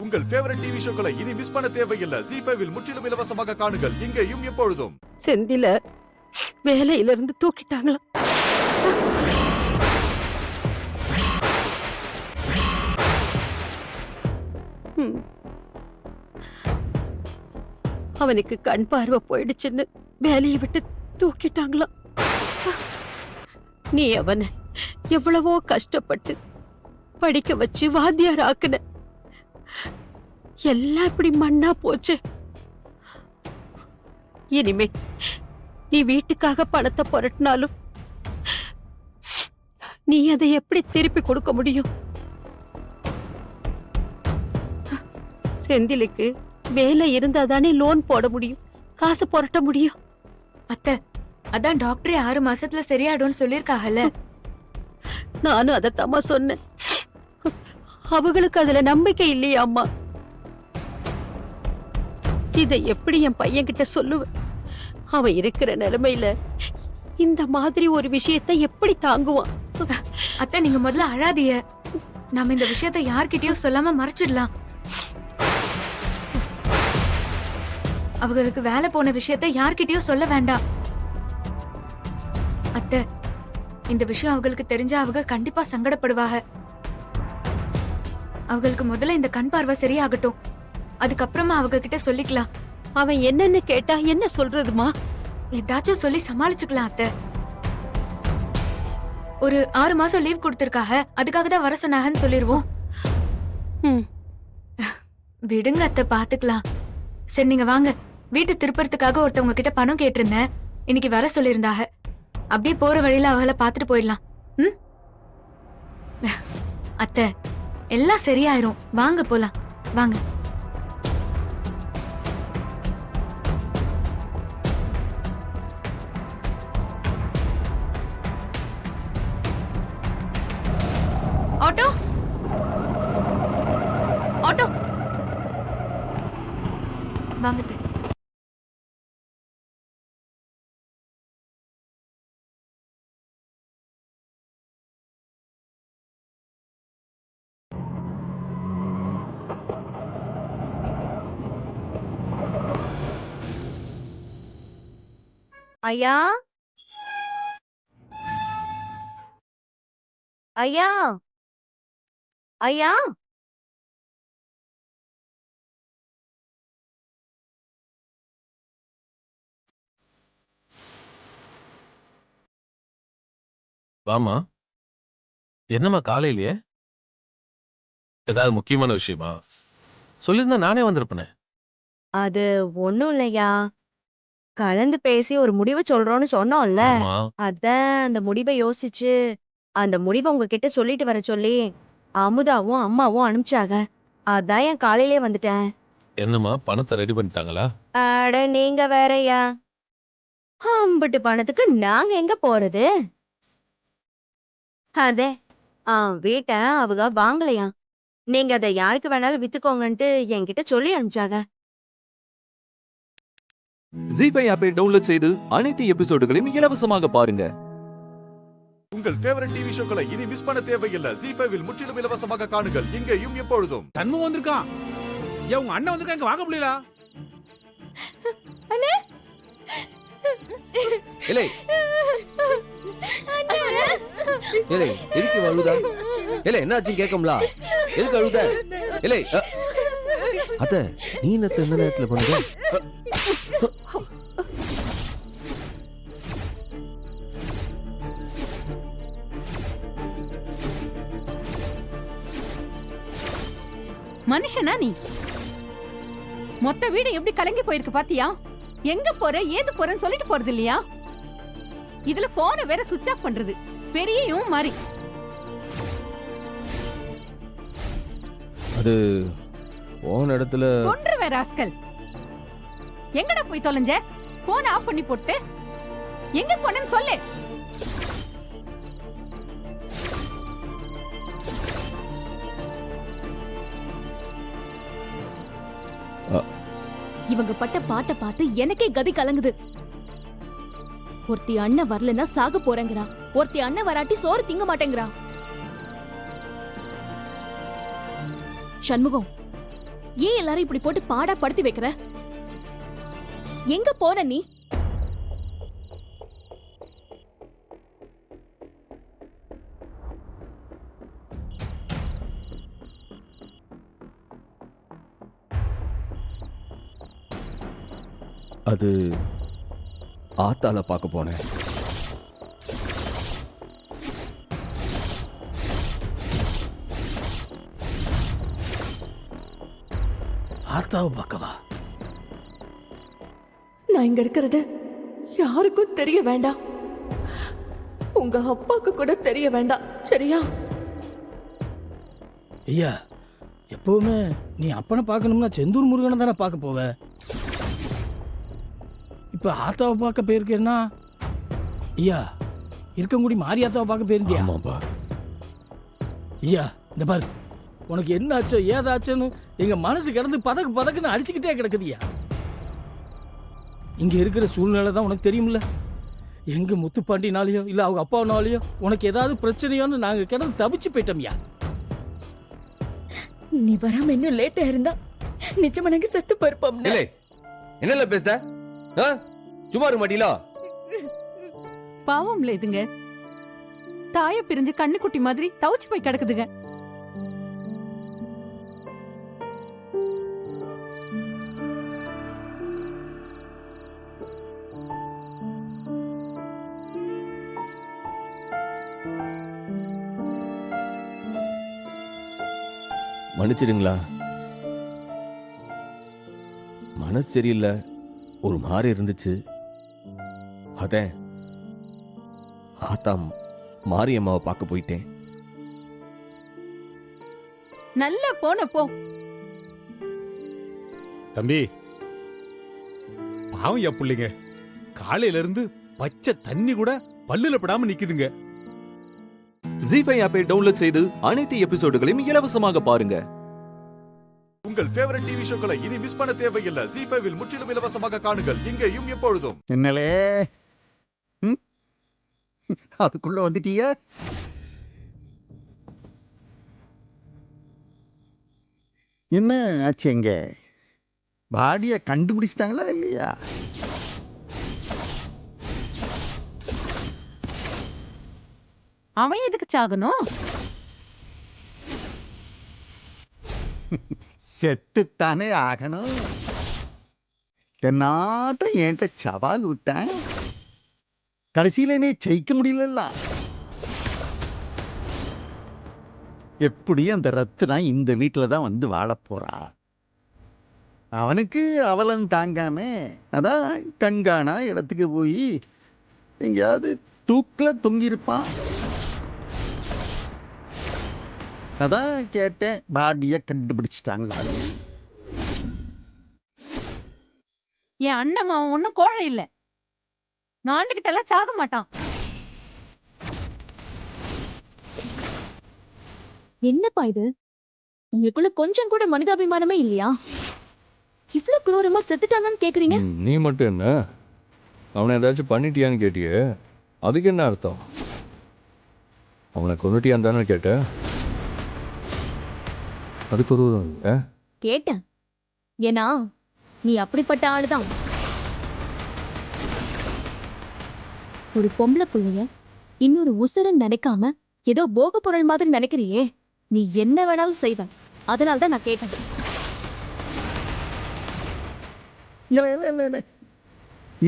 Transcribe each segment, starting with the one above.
உங்கள் favourite TV ஷோக்களை இனி miss பண்ண தேவையில்லை. ZEE5 இல் முற்றிலும் இலவசமாக காணுங்கள். இங்கேயும் எப்பொழுதும். செந்தில வேலையில இருந்து தூக்கிட்டாங்களா? அவனுக்கு கண் பார்வை போயிடுச்சுன்னு வேலையை விட்டு தூக்கிட்டாங்களாம். நீ அவனை எவ்வளவோ கஷ்டப்பட்டு படிக்க வச்சு வாத்தியார் ஆக்குன. எல்லாம் இப்படி மண்ணா போச்சு. இனிமே நீ வீட்டுக்காக பணத்தை புரட்டினாலும் நீ அதை எப்படி திருப்பி கொடுக்க முடியும்? செந்திலுக்கு வேலை இருந்தாதானே லோன் போட முடியும், காசு புரட்ட முடியும். அத்தை, அதான் டாக்டரே 6 மாசத்துல சரியாடும்னு சொல்லிருக்காங்கல்ல. நானும் அதத்தாமா சொன்னேன். அவங்களுக்கு அதுல நம்பிக்கை இல்லையா அம்மா? இதை எப்படி என் பையன் கிட்ட சொல்லுவேன்? அவன் இருக்கிற நிலைமையில இந்த மாதிரி ஒரு விஷயத்தை எப்படி தாங்குவான்? அத்தை, நீங்க முதல்ல அழாதீங்க. நாம இந்த விஷயத்தை யார்கிட்டயும் சொல்லாம மறைச்சிடலாம். அவங்களுக்கு வேலை போன விஷயத்தை யார்கிட்டயும் சொல்ல வேண்டாம். அத்தை, இந்த விஷயம் அவங்களுக்கு தெரிஞ்சா அவங்க கண்டிப்பா சங்கடப்படுவாங்க. அவங்களுக்கு முதல்ல இந்த கண் பார்வை சரியாகட்டும், அதுக்கப்புறமா அவங்க கிட்ட சொல்லிக்கலாம். அவன் என்னன்னு கேட்டா என்ன சொல்றதுமா? ஏதாச்சும் சொல்லி சமாளிச்சுக்கலாம் அத்தை. ஒரு 6 மாசம் லீவ் கொடுத்திருக்காக, அதுக்காக தான் வர சொன்னாங்கன்னு சொல்லிருவோம். விடுங்க அத்தை, பாத்துக்கலாம். சரி, நீங்க வாங்க. வீட்டு திருப்பறதுக்காக ஒருத்தவங்க கிட்ட பணம் கேட்டிருந்தேன், இன்னைக்கு வர சொல்லியிருந்தாக. அப்படியே போற வழியில அவளை பாத்துட்டு போயிடலாம். அத்தை, எல்லாம் சரியாயிரும். வாங்க போலாம், வாங்க. ஆட்டோ, ஆட்டோ, வாங்க அத்தை. ஐயா, ஐயா, ஐயா, வாமா. என்னம்மா காலையிலேயே? ஏதாவது முக்கியமான விஷயமா? சொல்லியிருந்தா நானே வந்திருப்பேனே. அது ஒண்ணும் இல்லையா. கலந்து பேசி ஒரு முடிவு சொல்றோம்னு சொன்னோம்ல. ஆமா. அதான் அந்த முடிவை யோசிச்சு அந்த முடிவை உங்ககிட்ட சொல்லிட்டு வர சொல்லி அமுதாவும் அம்மாவும் அனுப்பிச்சாங்க. அதான் என் காலையிலே வந்துட்டேன். என்னம்மா, பணத்தை ரெடி பண்ணிட்டாங்களா? அட நீங்க வேறயா, அம்பிட்டு பணத்துக்கு நாங்க எங்க போறது? அதே வீட்டை அவங்க வாங்கலையா, நீங்க அதை யாருக்கு வேணாலும் வித்துக்கோங்கன்ட்டு என்கிட்ட சொல்லி அனுப்பிச்சாங்க. ZEE5 ஆப்பை டவுன்லோட் செய்து அனைத்து எபிசோடுகளையும் இலவசமாக பாருங்க. உங்கள் ஃபேவரட் டிவி ஷோக்களை இனி மிஸ் பண்ண தேவையில்லை. ZEE5 இல் முற்றிலும் இலவசமாக காணுங்கள். இங்கேயும் எப்பொழுதும். தன்மு வந்திருக்கான். ஏன் உங்க அண்ணன் வந்திருக்கான்? இங்க வாங்க முடியல. அண்ணே, ஏலே ஏலே, எதுக்கு அழுதா? ஏலே, என்னாச்சு கேட்கும்ல? எதுக்கு அழுத? ஏலே, அத நீ என்னத்த இந்த நேரத்துல பண்ணுங்க? மனுஷனா நீ? மொத்த வீடு எப்படி கலங்கி போயிருக்கு பாத்தியா? எங்க போற ஏது போறன்னு சொல்லிட்டு போறது இல்லையா? இதுல போன வேற சுவிட்ச் ஆஃப் பண்றது பெரியும் மாறி. அது போன இடத்துல ஒன்று வேற ராஸ்கல். எங்கடா போய் தொலைஞ்ச? போன ஆஃப் பண்ணி போட்டு எங்க போனேன்னு சொல்லு. இவங்க பட்ட பாட்ட பார்த்து எனக்கே கதி கலங்குது. ஒருத்தி அண்ணன் வரலன்னா சாக போறேங்கிறா, ஒருத்தி அண்ணன் வராட்டி சோறு திங்க மாட்டேங்கிறா. சண்முகம், ஏன் எல்லாரும் இப்படி போட்டு பாடா படுத்தி வைக்கிற? எங்க போன நீ? அது ஆத்தால பார்க்க போனேன். ஆத்தாவை பார்க்கவா? நான் இங்க இருக்கிறது யாருக்கும் தெரிய வேண்டாம். உங்க அப்பாக்கு கூட தெரிய வேண்டாம், சரியா? ஐயா, எப்பவுமே நீ அப்பனை பார்க்கணும்னா செந்தூர் முருகனை தானே பார்க்க போவ. இப்ப ஆத்தாவை பார்க்க போயிருக்கேன்னா ஐயா இருக்கங்குடி மாரியாத்தாவை பார்க்க போயிருந்தியா? ஆமாப்பா. ஐயா இந்த பாரு, உனக்கு என்ன ஆச்சோ ஏதாச்சோன்னு எங்க மனசு கிடந்து பதக்கு பதக்குன்னு அடிச்சுக்கிட்டே கிடக்குதுயா. இங்க இருக்கிற சூழ்நிலை தான் உனக்கு தெரியும்ல. எங்க முத்துப்பாண்டினாலேயோ இல்ல அவங்க அப்பாவினாலேயோ உனக்கு ஏதாவது பிரச்சனையோன்னு நாங்க கிடந்து தவிச்சு போயிட்டோம்யா. நீ வராம இன்னும் லேட்டா இருந்தா நிஜமா நாங்க செத்து போயிருப்போம். இல்லை, என்னல பேசுத? சும்மா இருக்க மாட்டீங்களா? பாவம்ல இதுங்க, தாய பிரிஞ்சு கண்ணுக்குட்டி மாதிரி தவிச்சு போய் கிடக்குதுங்க. மன்னிச்சிடுங்களா, மனசு சரியில்லை, ஒரு மாதிரி இருந்துச்சு. அதான் ஆத்தா மாரியம்மாவை பார்க்க போயிட்டேன். நல்லா போன போ. தம்பி, பாவம் யா புள்ளைங்க, காலையில இருந்து பச்சை தண்ணி கூட பல்லுல படாம நிக்குதுங்க. ஜி5 ஆப்பை டவுன்லோட் செய்து அனைத்து எபிசோடுகளையும் இலவசமாக பாருங்க. உங்கள் ஃபேவரட் டிவி ஷோக்களை இனி மிஸ் பண்ண தேவையில்லை. ஜீ5 முற்றிலும் இலவசமாக காணுங்கள், இங்கேயும் எப்பொழுதும். என்னலே அதுக்குள்ள வந்துட்டீங்க? என்ன ஆச்சு? எங்க பாடிய கண்டுபிடிச்சிட்டாங்களா இல்லையா? அவன் எதுக்கு சாகணும்? செத்துத்தானே ஆகணும். என்னாட்டம் என்கிட்ட சவால் விட்டேன், கடைசியில நீ ஜெயிக்க முடியல. எப்படியும் அந்த ரத்னா இந்த வீட்டில் தான் வந்து வாழ போறா. அவனுக்கு அவலன் தாங்காம அதான் கண்காணா இடத்துக்கு போய் எங்கேயாவது தூக்கில் தொங்கியிருப்பான். அதான் கேட்டேன், பாடிய கண்டுபிடிச்சிட்டாங்களா? என் அண்ணன் அவன் ஒன்னும் கோழை இல்ல, நாண்டுகிட்ட எல்லாம் சாக மாட்டான். என்னப்பா இது? உங்களுக்குள்ள கொஞ்சம் கூட மனிதாபிமானமே இல்லையா? இவ்ளோ குரூரமா செத்துட்டாங்கன்னு கேக்குறீங்க. நீ மட்டும் என்ன, அவனை ஏதாச்சும் பண்ணிட்டியான்னு கேட்டியே, அதுக்கு என்ன அர்த்தம்? அவனை கொண்டுட்டியான்னு தானே கேட்ட, அதுக்கு ஒரு கேட்டேன். ஏன்னா நீ அப்படிப்பட்ட ஆளுதான். ஒரு பொம்பளை புள்ளைய இன்னொரு உசுரன் நினைக்காம ஏதோ போக பொருள் மாதிரி நினைக்கிறியே, நீ என்ன வேணாலும் செய்வ. அதனால்தான் நான் கேட்டேன்.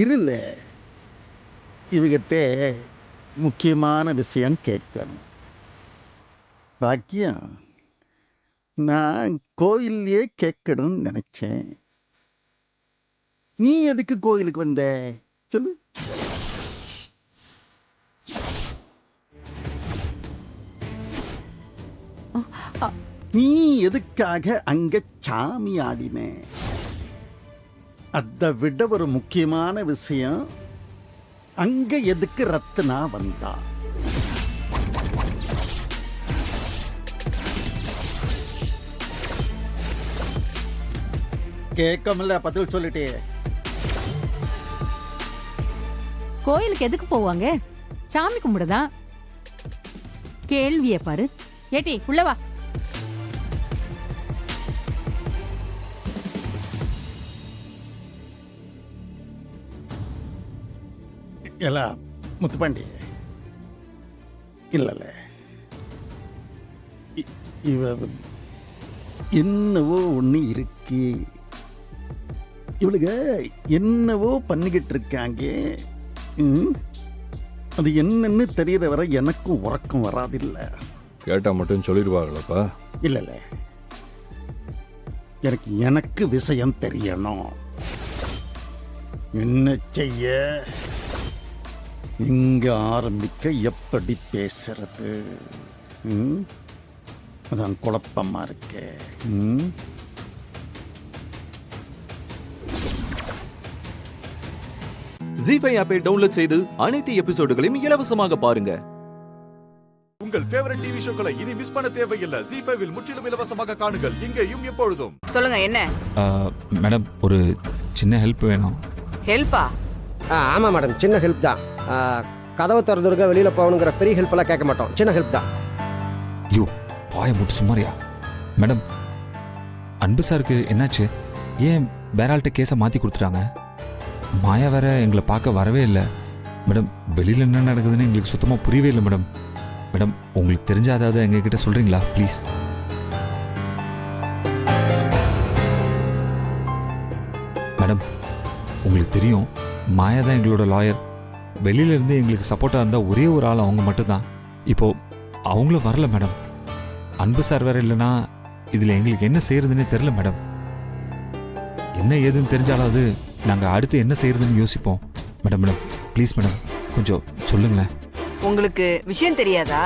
இருல, இவகிட்ட முக்கியமான விஷயம் கேட்கணும். பாக்கியம், நான் கோயிலே கேட்கணும்னு நினைச்சேன். நீ எதுக்கு கோயிலுக்கு வந்த சொல்லு. நீ எதுக்காக அங்க சாமி ஆடின? அதை விட ஒரு முக்கியமான விஷயம், அங்க எதுக்கு ரத்னா வந்தா? கேட்கமில்ல, பதில் சொல்லிட்டே. கோயிலுக்கு எதுக்கு போவாங்க? சாமி கும்பிடுதான். கேள்விய பாரு. ஏட்டி உள்ளவா. எல்லாம் முத்துப்பாண்டி இல்லைல்ல இவ என்னவோ ஒன்று இருக்கு. இவளுக என்னவோ பண்ணிக்கிட்டு இருக்காங்க. அது என்னன்னு தெரியற வரை எனக்கும் உறக்கம் வராதில்ல. கேட்டா மட்டும் சொல்லிடுவாங்களாப்பா? இல்லைல்ல, எனக்கு விஷயம் தெரியணும். என்ன செய்ய, இங்க ஆரம்பிக்க, எப்படி பேசுறது, அதான் குழப்பமா இருக்கு. ஜீ5 ஆப்பை டவுன்லோட் செய்து அனைத்து எபிசோடுகளையும் இலவசமாக பாருங்க. உங்கள் ஃபேவரட் டிவி ஷோக்களை இனி மிஸ் பண்ண தேவையில்லை. ஜீ5 முற்றிலும் இலவசமாக காணுங்கள், இங்கேயும் எப்பொழுதும். சொல்லுங்க, என்ன மேடம், ஒரு சின்ன ஹெல்ப் வேணும். ஹெல்ப்பா? ஆமாம் மேடம், சின்ன ஹெல்ப் தான். கதவை திறந்துருக்க, வெளியில் போகணுங்கிற பெரிய ஹெல்ப்பெல்லாம் கேட்க மாட்டோம், சின்ன ஹெல்ப் தான். ஐயோ, பாய மூட்டு சும்மாரியா. மேடம், அன்பு சாருக்கு என்னாச்சு? ஏன் வேற ஆள்கிட்ட கேஸை மாற்றி கொடுத்துட்டாங்க? மாயா வேற எங்களை பார்க்க வரவே இல்லை. மேடம், வெளியில் என்ன நடக்குதுன்னு எங்களுக்கு சுத்தமாக புரியவே இல்லை மேடம். மேடம், உங்களுக்கு தெரிஞ்ச அதாவது எங்ககிட்ட சொல்கிறீங்களா ப்ளீஸ்? மேடம், உங்களுக்கு தெரியும் மாயா தான் எங்களோட லாயர். வெளியிலேருந்து எங்களுக்கு சப்போர்ட்டாக இருந்தால் ஒரே ஒரு ஆள் அவங்க மட்டும்தான். இப்போது அவங்களும் வரல மேடம். அன்பு சார் வேற இல்லைன்னா இதில் எங்களுக்கு என்ன செய்யறதுன்னே தெரில மேடம். என்ன ஏதுன்னு தெரிஞ்சாலாவது நாங்கள் அடுத்து என்ன செய்யறதுன்னு யோசிப்போம். மேடம் மேடம் ப்ளீஸ் மேடம், கொஞ்சம் சொல்லுங்களேன். உங்களுக்கு விஷயம் தெரியாதா?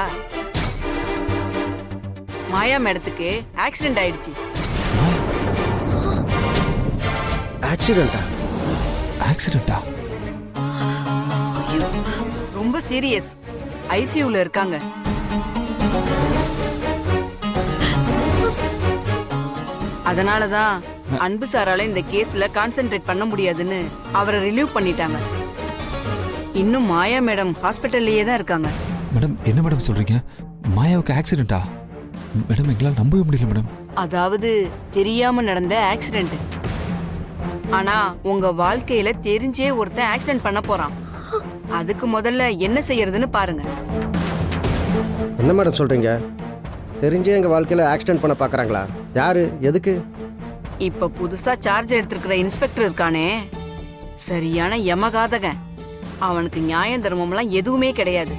மாயா மேடத்துக்கு ஆக்சிடென்ட் ஆயிடுச்சு. ஆக்சிடென்டா? ஆக்சிடென்டா? ரொம்ப சீரியஸ், ஐசியூல இருக்காங்க. அதனாலதான் அன்பு சாரால இந்த கேஸ்ல கான்சென்ட்ரேட் பண்ண முடியாதுன்னு அவரை ரிலீவ் பண்ணிட்டாங்க. இன்னும் மாயா மேடம் ஹாஸ்பிட்டல்லையே தான் இருக்காங்க. மேடம், என்ன மேடம் சொல்றீங்க? மாயாவுக்கு ஆக்சிடென்ட்டா? மேடம், எங்களால் நம்பவே முடியல மேடம். அதாவது தெரியாம நடந்த ஆக்சிடென்ட். ஆனா உங்க வாழ்க்கையில தெரிஞ்சே ஒருத்தன் ஆக்சிடென்ட் பண்ண போறான். அதுக்கு முதல்ல என்ன செய்யறதுன்னு பாருங்க. என்ன மேடம் சொல்றீங்க? தெரிஞ்சே எங்க வாழ்க்கையில ஆக்சிடென்ட் பண்ண பாக்குறாங்களா? யாரு, எதுக்கு? இப்ப புதுசா சார்ஜ் எடுத்திருக்கிற இன்ஸ்பெக்டர் இருக்கானே, சரியான யமகாதகன். அவனுக்கு நியாயம் தர்மம்லாம் எதுவுமே கிடையாது.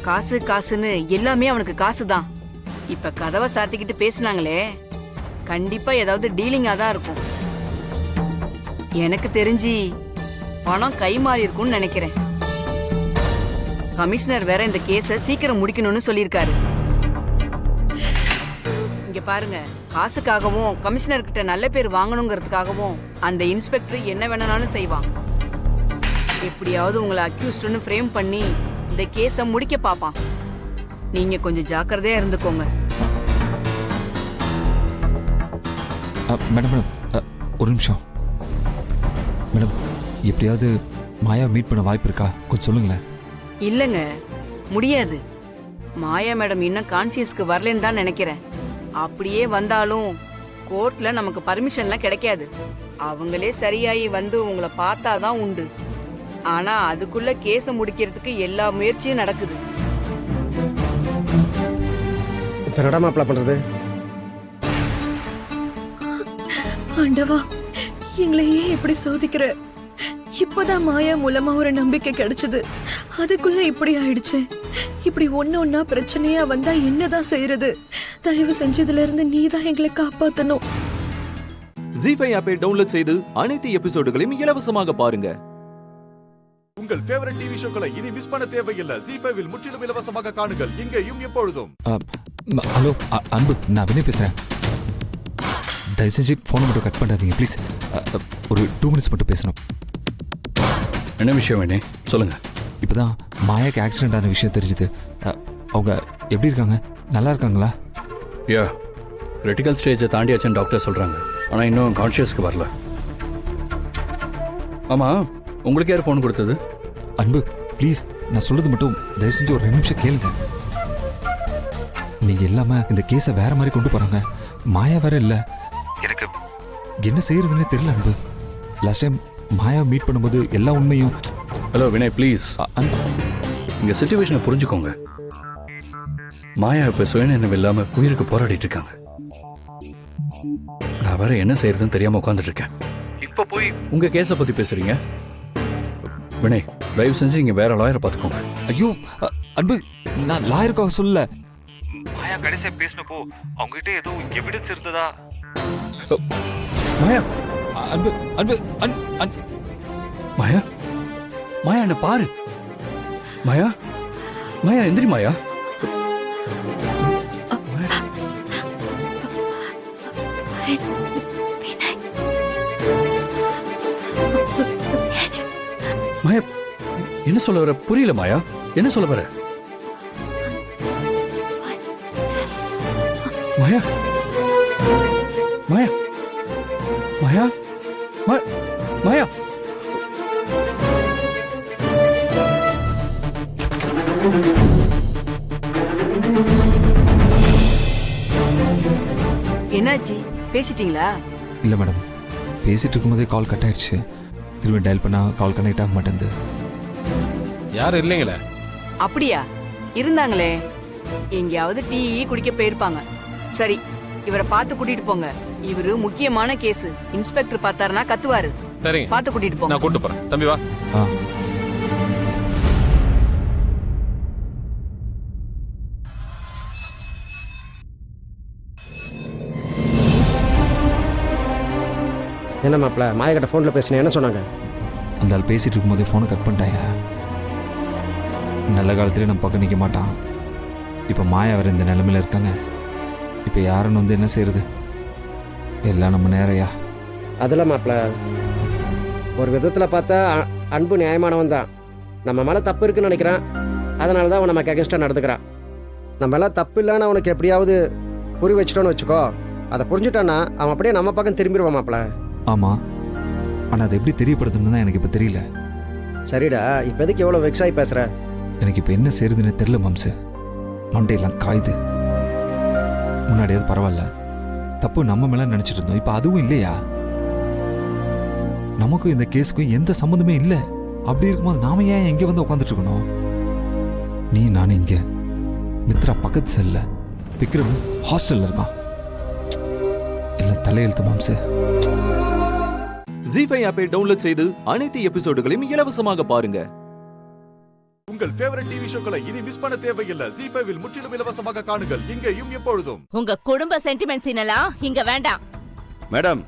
காசு காசுன்னு எல்லாமே அவனுக்கு காசுதான். இப்ப கதவை சாத்திக்கிட்டு பேசினாங்களே, கண்டிப்பா ஏதாவது டீலிங்கா தான் இருக்கும். எனக்கு தெரிஞ்சு பணம் கை மாறி இருக்கும்னு நினைக்கிறேன். கமிஷனர் வேற இந்த கேஸை சீக்கிரம் முடிக்கணும்னு சொல்லியிருக்காரு. இங்க பாருங்க, காசுக்காகவும் கமிஷனர் கிட்ட நல்ல பேர் வாங்கணுங்கிறதுக்காகவும் அந்த இன்ஸ்பெக்டர் என்ன வேணாலும் செய்வான். எப்படியாவது உங்களை அக்யூஸ்டுன்னு ஃப்ரேம் பண்ணி இந்த கேஸை முடிக்க பாப்பான். நீங்க கொஞ்சம் ஜாக்கிரதையா இருந்துக்கோங்க. மேடம் மேடம், ஒரு நிமிஷம் மேடம். எப்படியாவது மாயா மீட் பண்ண வாய்ப்பு இருக்கா? கொஞ்சம் சொல்லுங்களேன். இல்லங்க, முடியாது. மாயா மேடம் இன்னும் கான்சியஸ்க்கு வரலன்னு தான் நினைக்கிறேன். அப்படியே வந்தாலும் கோர்ட்ல நமக்கு பர்மிஷன்லாம் கிடைக்காது. அவங்களே சரியாயி வந்து உங்களை பார்த்தாதான் உண்டு. ஆனா அதுக்குள்ள கேஸை முடிக்கிறதுக்கு எல்லா முயற்சியும் நடக்குது. இப்ப என்னடா அப்ளை பண்றது? ஆண்டவா, எங்களை ஏன் இப்படி சோதிக்கிற? இப்பதான் மாயா மூலமா ஒரு நம்பிக்கை கிடைச்சது, அதுக்குள்ள இப்படி ஆயிடுச்சு. இப்படி ஒன்னா பிரச்சனையா வந்தா என்னதான் செய்யறது? தயவு செஞ்சதுல இருந்து நீதான் எங்களை காப்பாத்தணும். ஜீ5 ஆப்பை டவுன்லோட் செய்து அனைத்து எபிசோடுகளையும் இலவசமாக பாருங்க. உங்கள் ஃபேவரட் டிவி ஷோக்களை இனி மிஸ் பண்ண தேவையில்லை. ஜீ5 முற்றிலும் இலவசமாக காணுங்கள், இங்கேயும் எப்பொழுதும். ஹலோ அன்பு, நான் வினய் பேசுறேன். தயவு செஞ்சு போனை மட்டும் கட் பண்ணாதீங்க ப்ளீஸ். ஒரு 2 மினிட்ஸ் மட்டும் பேசணும். என்ன விஷயம் வேணே சொல்லுங்க. இப்போதான் மாயாக்கு ஆக்சிடென்ட் ஆன விஷயம் தெரிஞ்சுது. அவங்க எப்படி இருக்காங்க? நல்லா இருக்காங்களா? யா, கிரிட்டிக்கல் ஸ்டேஜை தாண்டியாச்சுன்னு டாக்டர் சொல்கிறாங்க. ஆனால் இன்னும் கான்ஷியஸ்க்கு வரல. ஆமாம், உங்களுக்கு யார் ஃபோன் கொடுத்தது? அன்பு ப்ளீஸ், நான் சொல்றது மட்டும் தயவு செஞ்சு ஒரு 2 நிமிஷம் கேளுங்க. நீங்கள் இல்லாமல் இந்த கேஸை வேற மாதிரி கொண்டு போகிறாங்க. மாயா வேற இல்லை. எனக்கு என்ன செய்யறதுன்னே தெரியல அன்பு. லாஸ்ட் டைம் மாயா மீட் பண்ணும்போது எல்லா உண்மையும் ஹலோ வினய் ப்ளீஸ் இங்க சிச்சுவேஷனை புரிஞ்சுக்கோங்க. மாயா இப்ப சுயநினைவு இல்லாம உயிருக்கு போராடிட்டு இருக்காங்க. நான் வேற என்ன செய்யறதுன்னு தெரியாம உட்காந்துட்டு இருக்கேன். இப்ப போய் உங்க கேஸை பத்தி பேசுறீங்க. வினய் தயவு செஞ்சு நீங்க வேற லாயரை பார்த்துக்கோங்க. ஐயோ அன்பு, நான் லாயருக்காக சொல்லல. மாயா கடைசியா பேசினப்போ அவங்க கிட்ட ஏதோ எவிடன்ஸ் இருந்ததா? மாயா அன்பு அன்பு மாயா மாயா என்ன பாரு. மாயா மாயா எந்திரி மாயா. மாயா என்ன சொல்ல வர? புரியல மாயா, என்ன சொல்ல வர? மாயா மாயா மாயா மாயா என்னாச்சு, பேசிட்டீங்களா? இல்லை மேடம், பேசிட்டு இருக்கும்போதே கால் கட் ஆயிடுச்சு. திரும்பி டயல் பண்ணா கால் கனெக்ட் ஆக மாட்டேங்குது. யாரும் இல்லைங்களே? அப்படியா? இருந்தாங்களே, எங்கேயாவது டீ குடிக்க போயிருப்பாங்க. சரி, இவரை பார்த்து கூட்டிட்டு போங்க. இவரு முக்கியமான கேஸ். இன்ஸ்பெக்டர் பார்த்தாருன்னா கத்துவாரு. சரிங்க, பார்த்து கூட்டிட்டு போங்க. நான் கூட்டு போறேன். தம்பி வா. என்ன மாப்பிள்ள, மாயா கிட்ட ஃபோனில் பேசினேன், என்ன சொன்னாங்க? அந்த ஆள் பேசிட்டு இருக்கும்போதே ஃபோனை கட் பண்ணிட்டாங்க. நல்ல காலத்துலேயே நம்ம பக்கம் நிற்க மாட்டான். இப்போ மாயா வேறு இந்த நிலைமையில் இருக்காங்க. இப்போ யாருன்னு வந்து என்ன செய்யறது? எல்லாம் நம்ம நேரையா. அதெல்லாம் மாப்பிள்ள, ஒரு விதத்தில் பார்த்தா அன்பு நியாயமானவன் தான். நம்ம மேலே தப்பு இருக்குன்னு நினைக்கிறான். அதனால தான் அவன் நமக்கு அகென்ஸ்டாக நடந்துக்கிறான். நம்ம எல்லாம் தப்பு இல்லைன்னு அவனுக்கு எப்படியாவது புரி வச்சிட்டோன்னு வச்சுக்கோ. அதை புரிஞ்சுட்டான்னா அவன் அப்படியே நம்ம பக்கம் திரும்பிடுவான் மாப்பிள்ள. ஆமாம், ஆனால் அது எப்படி தெரியப்படுதுன்னு தான் எனக்கு இப்போ தெரியல. சரிடா, இப்போ எதுக்கு எவ்வளோ வெக்ஸ் ஆகி பேசுகிற? எனக்கு இப்போ என்ன செய்யறதுன்னு தெரியல மாம்சு. மண்டையெல்லாம் காயுது. முன்னாடியாவது பரவாயில்ல, தப்பு நம்ம மேலே நினச்சிட்டு இருந்தோம். இப்போ அதுவும் இல்லையா? நமக்கும் இந்த கேஸுக்கும் எந்த சம்மந்தமே இல்லை. அப்படி இருக்கும்போது நாம ஏன் எங்கே வந்து உட்காந்துட்டு இருக்கணும்? நீ நானும் இங்கே, மித்ரா பக்கத்து செல்ல, விக்ரம் ஹாஸ்டல்ல இருக்கான். எல்லாம் தலையெழுத்து மாம்சு. ஜீ5 ஆப்பை டவுன்லோட் செய்து அனைத்து எபிசோடுகளையும் இலவசமாக பாருங்க. உங்கள் ஃபேவரட் டிவி ஷோக்களை இனி மிஸ் பண்ண தேவையில்லை. ஜீ5 முற்றிலும் இலவசமாக காணுங்கள், இங்கேயும் எப்பொழுதும். உங்க குடும்ப சென்டிமெண்ட்ஸ் எல்லாம் இங்க வேண்டாம். மேடம்,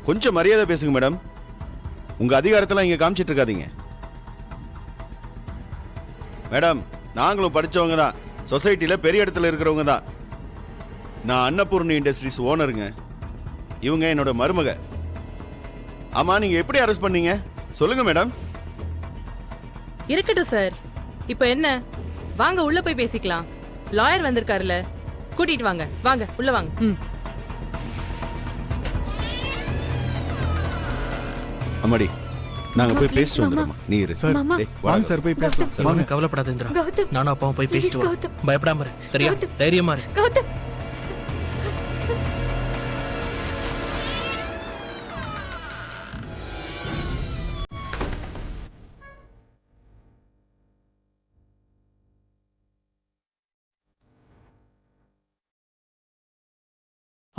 கொஞ்சம் மரியாதை பேசுங்க மேடம். உங்க அதிகாரத்தெல்லாம் இங்க காமிச்சிட்டு இருக்காதீங்க மேடம். நாங்களும் படிச்சவங்க தான், சொசைட்டில பெரிய இடத்துல இருக்கிறவங்க தான். நான் அன்னபூர்ணி இண்டஸ்ட்ரீஸ் ஓனருங்க. இவங்க என்னோட மருமக. ஆமா, நீங்க எப்படி அரெஸ்ட் பண்ணீங்க சொல்லுங்க மேடம். இருக்கட்டும் சார், இப்போ என்ன? வாங்க உள்ள போய் பேசிக்கலாம். லாயர் வந்திருக்காருல, கூட்டிட்டு வாங்க. வாங்க உள்ள வாங்க. அம்மாடி, நாங்க போய் பேசிட்டு வந்துடுறோம். நீ இரு சார். டேய், வாங்க சார், போய் பேசலாம். வாங்க. கவலைப்படாத இந்திரா, கௌதம், நானும் அப்பாவும் போய் பேசிட்டு please, வரோம். கௌதம். பயப்படாம இரு, சரியா? கௌதம். தைரியமா இரு. கௌதம்,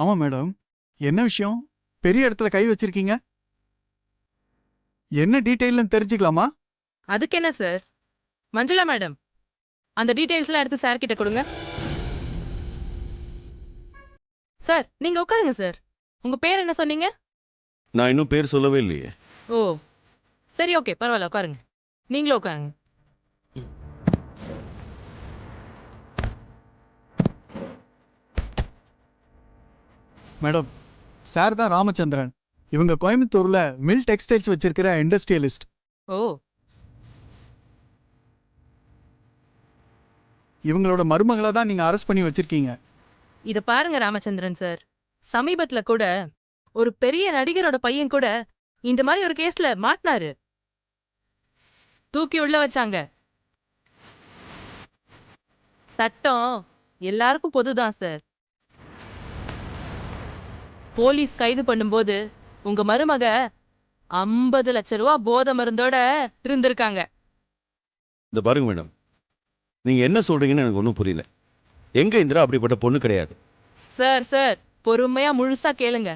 ஆமா மேடம், என்ன விஷயம்? பெரிய இடத்துல கை வச்சிருக்கீங்க. என்ன டீடைல்னு தெரிஞ்சுக்கலாமா? அதுக்கு என்ன சார்? மஞ்சுளா மேடம், அந்த டீடைல்ஸ்லாம் எடுத்து சார் கிட்ட கொடுங்க. சார் நீங்க உட்காருங்க சார். உங்க பேர் என்ன சொன்னீங்க? நான் இன்னும் பேர் சொல்லவே இல்லையே. ஓ சரி, ஓகே, பரவாயில்ல, உட்காருங்க. நீங்களும் உட்காருங்க. மேடம், சார் தான் ராமச்சந்திரன். இவங்க கோயம்புத்தூர்ல மில் டெக்ஸ்டைல்ஸ் வச்சிருக்கிற இண்டஸ்ட்ரியலிஸ்ட். ஓ, இவங்களோட மருமகளை தான் நீங்க அரெஸ்ட் பண்ணி வச்சிருக்கீங்க. இத பாருங்க ராமச்சந்திரன் சார், சமீபத்துல கூட ஒரு பெரிய நடிகரோட பையன் கூட இந்த மாதிரி ஒரு கேஸ்ல மாட்டினாரு. தூக்கி உள்ள வச்சாங்க. சட்டம் எல்லாருக்கும் பொதுதான் சார். போலீஸ் கைது பண்ணும்போது உங்க மருமக 50 லட்சம் ரூபா போதை மருந்தோட இருந்திருக்காங்க. இந்த பாருங்க மேடம், நீங்க என்ன சொல்றீங்கன்னு எனக்கு ஒன்றும் புரியல. எங்க இந்திரா அப்படிப்பட்ட பொண்ணு கிடையாது. சார் பொறுமையா முழுசா கேளுங்க.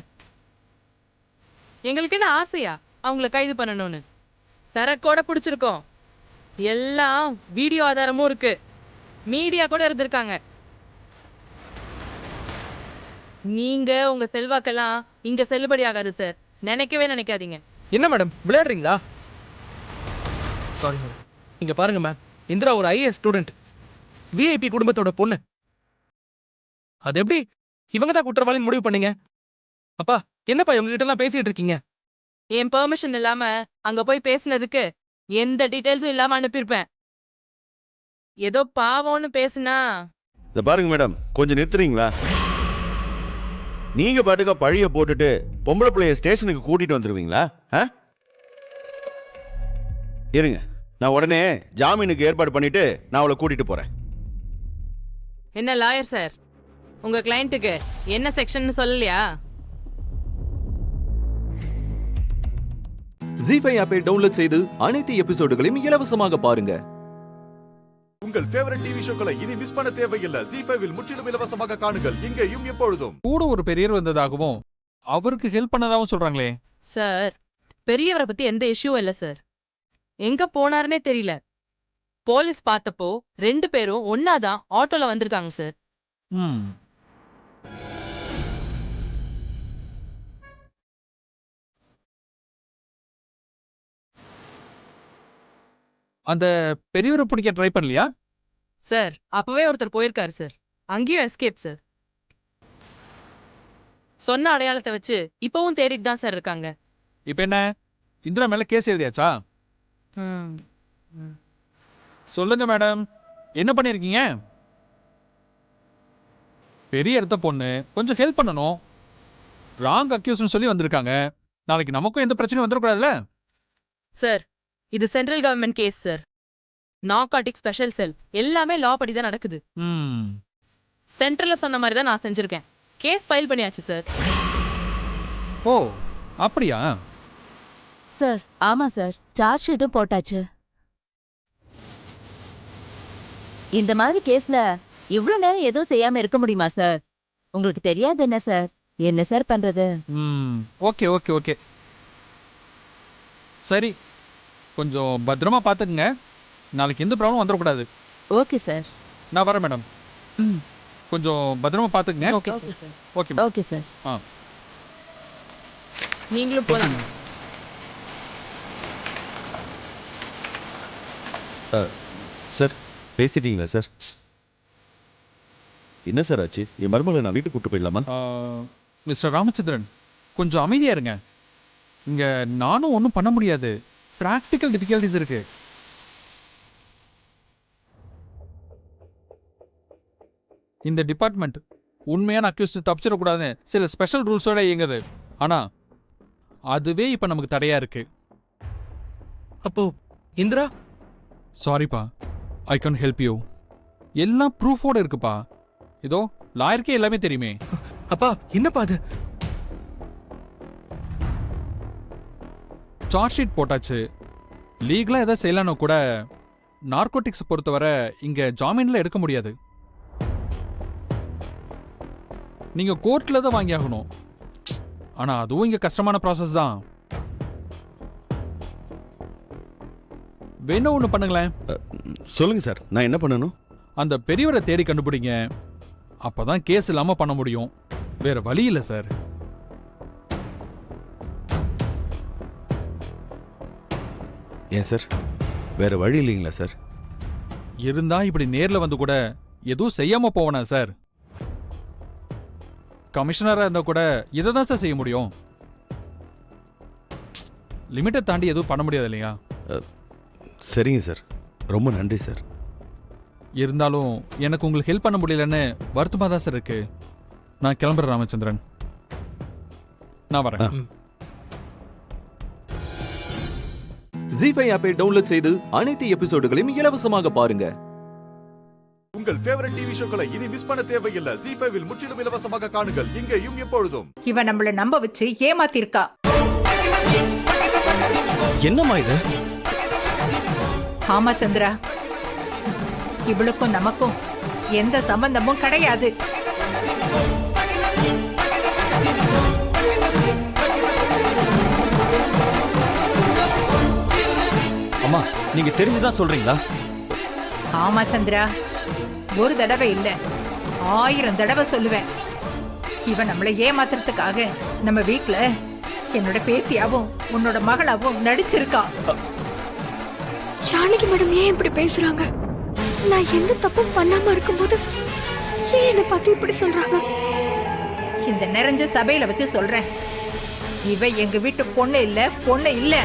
எங்களுக்கு என்ன ஆசையா அவங்கள கைது பண்ணணும்னு? சரக்கோட பிடிச்சிருக்கோம். எல்லாம் வீடியோ ஆதாரமும் இருக்கு. மீடியா கூட இருந்திருக்காங்க. நீங்க உங்க செல்வாக்கெல்லாம் இங்க செல்லுபடி ஆகாது சார். நினைக்கவே நினைக்காதீங்க. என்ன மேடம் விளையாடுறீங்களா? Sorry madam. இங்க பாருங்க மேம், இந்திரா ஒரு ஐஏஎஸ் ஸ்டூடெண்ட், விஐபி குடும்பத்தோட பொண்ணு. அது எப்படி இவங்க தான் குற்றவாளின்னு முடிவு பண்ணீங்க? அப்பா என்னப்பா இவங்க கிட்ட எல்லாம் பேசிட்டு இருக்கீங்க? என் பெர்மிஷன் இல்லாம அங்க போய் பேசினதுக்கு எந்த டீடைல்ஸும் இல்லாம அனுப்பியிருப்பேன். ஏதோ பாவம்னு பேசுனா. இந்த பாருங்க மேடம், கொஞ்சம் நிறுத்துறீங்களா? நீங்க பாட்டுக்கா பழிய போட்டுட்டு பொம்பளை பிள்ளைய ஸ்டேஷனுக்கு கூட்டிட்டு வந்துருவீங்களா? இருங்க, நான் உடனே ஜாமீனுக்கு ஏற்பாடு பண்ணிட்டு நான் அவளை கூட்டிட்டு போறேன். என்ன லாயர் சார், உங்க கிளையண்ட்டுக்கு என்ன செக்ஷன் சொல்லலையா? ஜீ5 ஆப்பை டவுன்லோட் செய்து அனைத்து எபிசோடுகளையும் இலவசமாக பாருங்க. உங்கள் ஃபேவரட் டிவி ஷோக்களை இனி மிஸ் பண்ண தேவையில்லை. ஜீ5 முற்றிலும் இலவசமாக காணுங்கள், இங்கேயும் எப்பொழுதும். கூட ஒரு பெரியவர் வந்ததாகவும் அவருக்கு ஹெல்ப் பண்ணதாகவும் சொல்றாங்களே. சார், பெரியவரை பத்தி எந்த இஷ்யூ இல்ல சார். எங்க போனாருன்னே தெரியல. போலீஸ் பார்த்தப்போ 2 பேரும் ஒன்னாதான் ஆட்டோல வந்திருக்காங்க சார். அந்த பெரியவரை பிடிக்க ட்ரை பண்ணலையா? சார், அப்பவே ஒருத்தர் போயிருக்காரு சார். அங்கேயும் எஸ்கேப் சார். சொன்ன அடையாளத்தை வச்சு இப்பவும் தேடிட்டு தான் சார் இருக்காங்க. இப்ப என்ன, இந்திரா மேல கேஸ் எழுதியாச்சா? சொல்லுங்க மேடம், என்ன பண்ணிருக்கீங்க? பெரிய இடத்த பொண்ணு, கொஞ்சம் ஹெல்ப் பண்ணணும். ராங் அக்யூஸ்னு சொல்லி வந்திருக்காங்க. நாளைக்கு நமக்கும் எந்த பிரச்சனையும் வந்துடக்கூடாதுல்ல? சார், இது central government case sir. Narcotic special cell எல்லாமே லா படி தான் நடக்குது. சென்ட்ரல்ல சொன்ன மாதிரி தான் நான் செஞ்சிருக்கேன். கேஸ் ஃபைல் பண்ணியாச்சு சார். ஓ, அப்படியா? சார், ஆமா சார், சார்ஜ் ஷீட்டும் போட்டாச்சு. இந்த மாதிரி கேஸ்ல இவ்வளவு நேரம் எதுவும் செய்யாம இருக்க முடியுமா சார்? உங்களுக்கு தெரியாது என்ன சார்? என்ன சார் பண்றது? ஓகே ஓகே ஓகே, சரி, கொஞ்சம் பத்திரமா பார்த்துக்குங்க. நாளைக்கு எந்த ப்ராப்ளம் வந்துடக்கூடாது. Okay sir. நான் வரேன் மேடம். கொஞ்சம் பத்திரமா பார்த்துக்குங்க. Okay sir. Okay okay sir. நீங்களும் போலாம். சார், பேசிட்டீங்களா சார்? என்ன சார் ஆச்சு? என் மருமகளை நான் வீட்டுக்கு கூட்டு போயிடலாமா? மிஸ்டர் ராமச்சந்திரன், கொஞ்சம் அமைதியா இருங்க. இங்க நானும் ஒன்றும் பண்ண முடியாது. பிராக்டிக்கல் டிஃபிகல்டிஸ் இருக்கு. இந்த டிபார்ட்மெண்ட் உண்மையான அக்யூஸ்ட் தப்பிச்சிடக்கூடாதுன்னு சில ஸ்பெஷல் ரூல்ஸோட இயங்குது. ஆனா அதுவே இப்ப நமக்கு தடையா இருக்கு. அப்போ இந்திரா? சாரிப்பா, ஐ கேன் ஹெல்ப் யூ. எல்லாம் ப்ரூஃபோட இருக்குப்பா. இதோ லாயருக்கே எல்லாமே தெரியுமே. அப்பா என்னப்பா அது? சார்ஜ் ஷீட் போட்டாச்சு. லீகலாக எதாவது செய்யலான்னு கூட நார்கோட்டிக்ஸ் பொறுத்தவரை இங்கே ஜாமீனில் எடுக்க முடியாது. நீங்கள் கோர்ட்டில் தான் வாங்கி ஆகணும். ஆனால் அதுவும் இங்கே கஷ்டமான ப்ராசஸ் தான். வேணும் ஒன்று பண்ணுங்களேன். சொல்லுங்க சார், நான் என்ன பண்ணணும்? அந்த பெரியவரை தேடி கண்டுபிடிங்க. அப்போதான் கேஸ் இல்லாமல் பண்ண முடியும். வேற வழி இல்லை சார். ஏன் சார், வேற வழி இல்லைங்களா சார்? இருந்தா இப்படி நேர்ல வந்து கூட எதுவும் செய்யாம போவனா சார்? கமிஷனரா இருந்தா கூட இதை தான் சார் செய்ய முடியும். லிமிட்டை தாண்டி எதுவும் பண்ண முடியாது இல்லையா? சரிங்க சார், ரொம்ப நன்றி சார். இருந்தாலும் எனக்கு உங்களுக்கு ஹெல்ப் பண்ண முடியலன்னு வருத்தமா தான் சார் இருக்கு. நான் கிளம்புறேன் ராமச்சந்திரன். நான் வரேன். ஜீ5 ஆப்பை டவுன்லோட் செய்து அனைத்து எபிசோடுகளையும் இலவசமாக பாருங்க. உங்கள் ஃபேவரட் டிவி ஷோக்களை இனி மிஸ் பண்ண தேவையில்லை. ஜீ5 முற்றிலும் இலவசமாக காணுங்கள், இங்கேயும் எப்பொழுதும். இவன் நம்மள நம்ப வச்சு ஏமாத்திருக்கா. என்னம்மா இது? ஆமா சந்திரா, இவளுக்கும் நமக்கும் எந்த சம்பந்தமும் கிடையாது. அம்மா, நீங்க தெரிஞ்சுதான் சொல்றீங்களா? ஆமா சந்திரா, ஒரு தடவை இல்ல 1000 தடவை சொல்லுவேன். இவன் நம்மளை ஏமாத்துறதுக்காக நம்ம வீட்ல என்னோட பேத்தியாவும் உன்னோட மகளாவும் நடிச்சிருக்கா. ஜானகி மேடம் ஏன் இப்படி பேசுறாங்க? நான் எந்த தப்பும் பண்ணாம இருக்கும்போது ஏன் என்ன பார்த்து இப்படி சொல்றாங்க? இந்த நிறைஞ்ச சபையில வச்சு சொல்றேன், இவ எங்க வீட்டு பொண்ணு இல்ல, பொண்ணு இல்ல.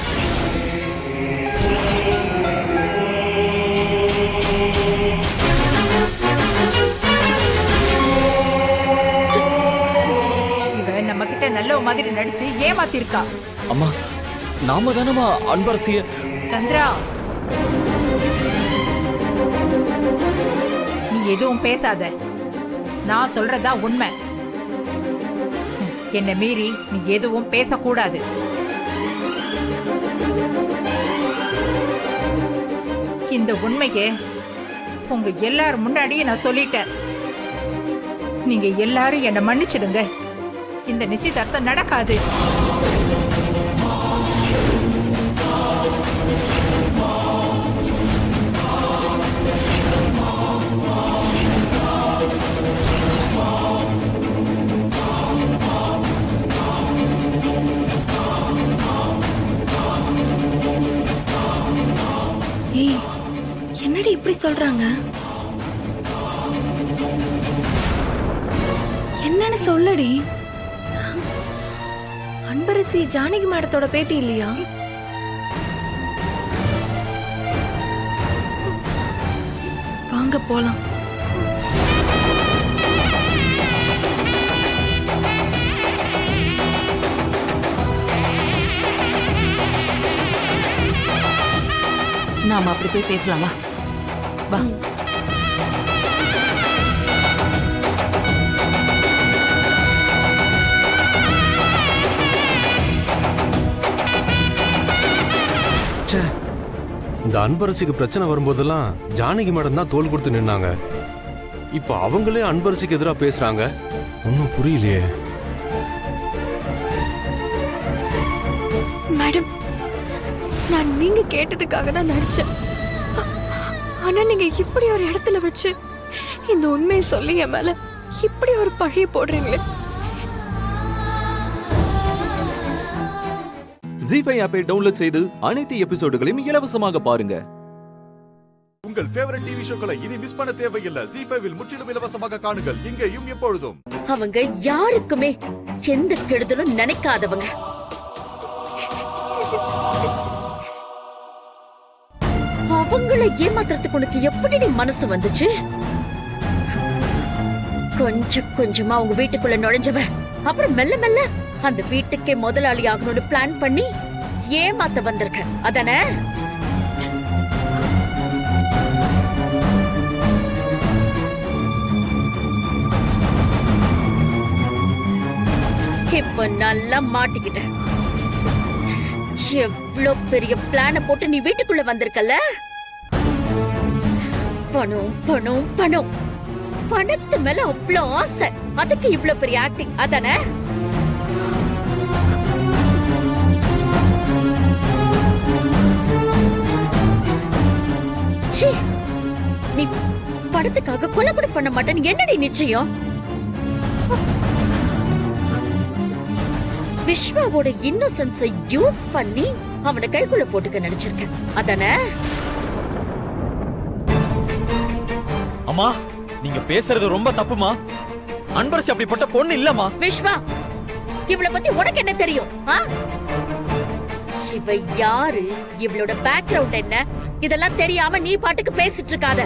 இவ நம்ம கிட்ட நல்ல மாதிரி நடிச்சு ஏமாத்திருக்கா. அம்மா, நாம தானம்மா அன்பரசிய. சந்திரா, நீ எதுவும் பேசாத. நான் சொல்றதா உண்மை. என்னை மீறி நீ எதுவும் பேசக்கூடாது. இந்த உண்மையை உங்க எல்லாரும் முன்னாடியே நான் சொல்லிட்டேன். நீங்க எல்லாரும் என்னை மன்னிச்சிடுங்க. இந்த நிச்சயதார்த்தம் நடக்காது. ஏய், என்னடி இப்படி சொல்றாங்க? என்னன்னு சொல்லடி. அன்பரசி ஜானகி மேடத்தோட பேத்தி இல்லையா? வாங்க போலாம். நாம அப்படி போய் பேசலாமா? வா. இந்த அன்பரசிக்கு பிரச்சனை வரும்போதெல்லாம் ஜானகி மேடம் தான் தோல் கொடுத்து நின்னாங்க. இப்ப அவங்களே அன்பரசிக்கு எதிராக பேசுறாங்க. ஒன்னும் புரியலையே. மேடம், நான் நீங்க கேட்டதுக்காக தான் நடிச்சேன். ஆனா நீங்க இப்படி ஒரு இடத்துல வச்சு இந்த உண்மையை சொல்லி என் மேல இப்படி ஒரு பழிய போடுறீங்களே. ஜீ5 ஆப்பை டவுன்லோட் செய்து அனைத்து எபிசோடுகளையும் இலவசமாக பாருங்க. உங்கள் ஃபேவரட் டிவி ஷோக்களை இனி மிஸ் பண்ண தேவையில்லை. ஜீ5 முற்றிலும் இலவசமாக காணுங்கள், இங்கேயும் எப்பொழுதும். அவங்க யாருக்குமே எந்த கெடுதலும் நினைக்காதவங்க. அவங்களை ஏமாத்துறதுக்கு உனக்கு எப்படி மனசு வந்துச்சு? கொஞ்சம் கொஞ்சமா அவங்க வீட்டுக்குள்ள நுழைஞ்சவன் அப்புறம் மெல்ல மெல்ல அந்த வீட்டுக்கே முதலாளி ஆகணும்னு பிளான் பண்ணி ஏமாத்த வந்திருக்க, அதானே? இப்ப நல்லா மாட்டிக்கிட்டேன். எவ்வளவு பெரிய பிளான போட்டு நீ வீட்டுக்குள்ள வந்திருக்கல. பணம் பணம் பணம், பணத்து மேல அவ்வளவு ஆசை, அதுக்கு இவ்வளவு பெரிய ஆக்டிங், அதானே? நீ பணத்துக்காக கொலை கூட பண்ண மாட்டேன்னு என்னடி நிச்சயம்? விஸ்வாவோட இன்னோசன்ஸை யூஸ் பண்ணி அவனை கைக்குள்ள போட்டுக்க நினைச்சிருக்க, அதானே? அம்மா, நீங்க பேசுறது ரொம்ப தப்புமா. அன்பரசி அப்படிப்பட்ட பொண்ணு இல்லம்மா. விஸ்வா, இவளை பத்தி உனக்கு என்ன தெரியும்? இவ யாரு, இவளோட பேக்ரவுண்ட் என்ன, இதெல்லாம் தெரியாம நீ பாட்டுக்கு பேசிட்டு இருக்காத.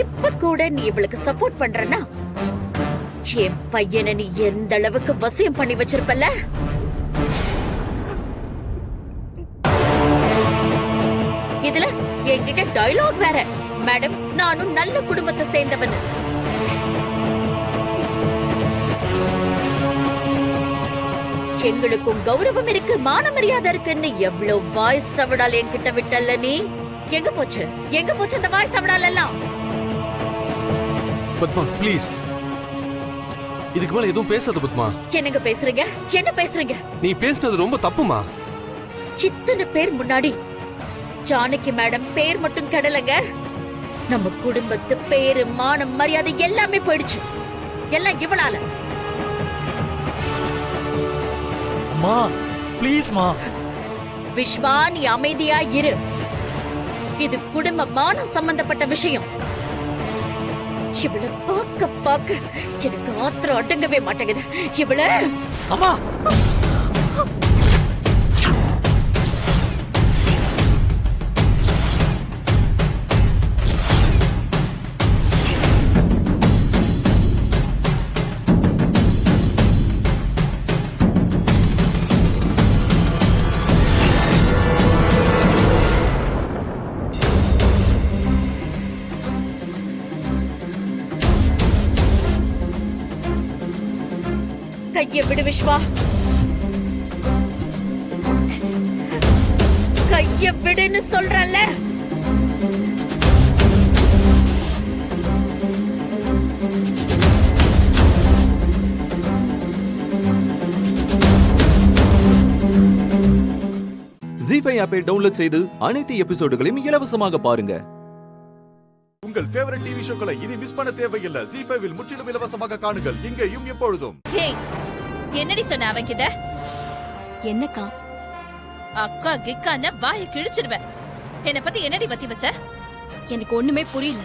இப்ப கூட நீ இவளுக்கு சப்போர்ட் பண்றனா என் பையனை நீ எந்த அளவுக்கு வசியம் பண்ணி வச்சிருப்பல்ல. இதுல என்கிட்ட டயலாக் வேற. மேடம், நானும் நல்ல குடும்பத்தை சேர்ந்தவன். எங்களுக்கும் கௌரவம் இருக்கு, மான மரியாதை இருக்குன்னு எவ்வளவு வாய் சவடால் என்கிட்ட விட்டல்ல நீ. எங்க போச்சு அந்த வாய் சவடால் எல்லாம்? பத்மா ப்ளீஸ், இதுக்கு மேல எதுவும் பேசாத பத்மா. என்னங்க பேசுறீங்க? என்ன பேசுறீங்க? நீ பேசுனது ரொம்ப தப்புமா. இத்தனை பேர் முன்னாடி ஜானகி மேடம் பேர் மட்டும் கெடலங்க, நம்ம குடும்பத்து பேரு மானம் மரியாதை எல்லாமே போயிடுச்சு. எல்லாம் இவளால. அம்மா ப்ளீஸ்மா. விஸ்வா, நீ அமைதியா இரு. இது குடும்ப மானம் சம்பந்தப்பட்ட விஷயம். இவள பார்க்க எனக்கு ஆத்திரம் அடங்கவே மாட்டேங்குது. இவள அம்மா கைய விடு விஸ்வா, கைய விடுன்னு சொல்றல. ஜீ5 ஆப்பை டவுன்லோட் செய்து அனைத்து எபிசோடுகளையும் இலவசமாக பாருங்க. உங்கள் ஃபேவரட் டிவி ஷோக்களை இனி மிஸ் பண்ண தேவையில்லை. ஜீ5 முற்றிலும் இலவசமாக காணுங்கள், இங்கேயும் எப்பொழுதும். என்னடி சொன்ன அவன்கிட்ட? என்னக்கா? அக்கா கிக்கான வாயை கிழிச்சிடுவேன். என்ன பத்தி என்னடி பத்தி வச்ச? எனக்கு ஒண்ணுமே புரியல.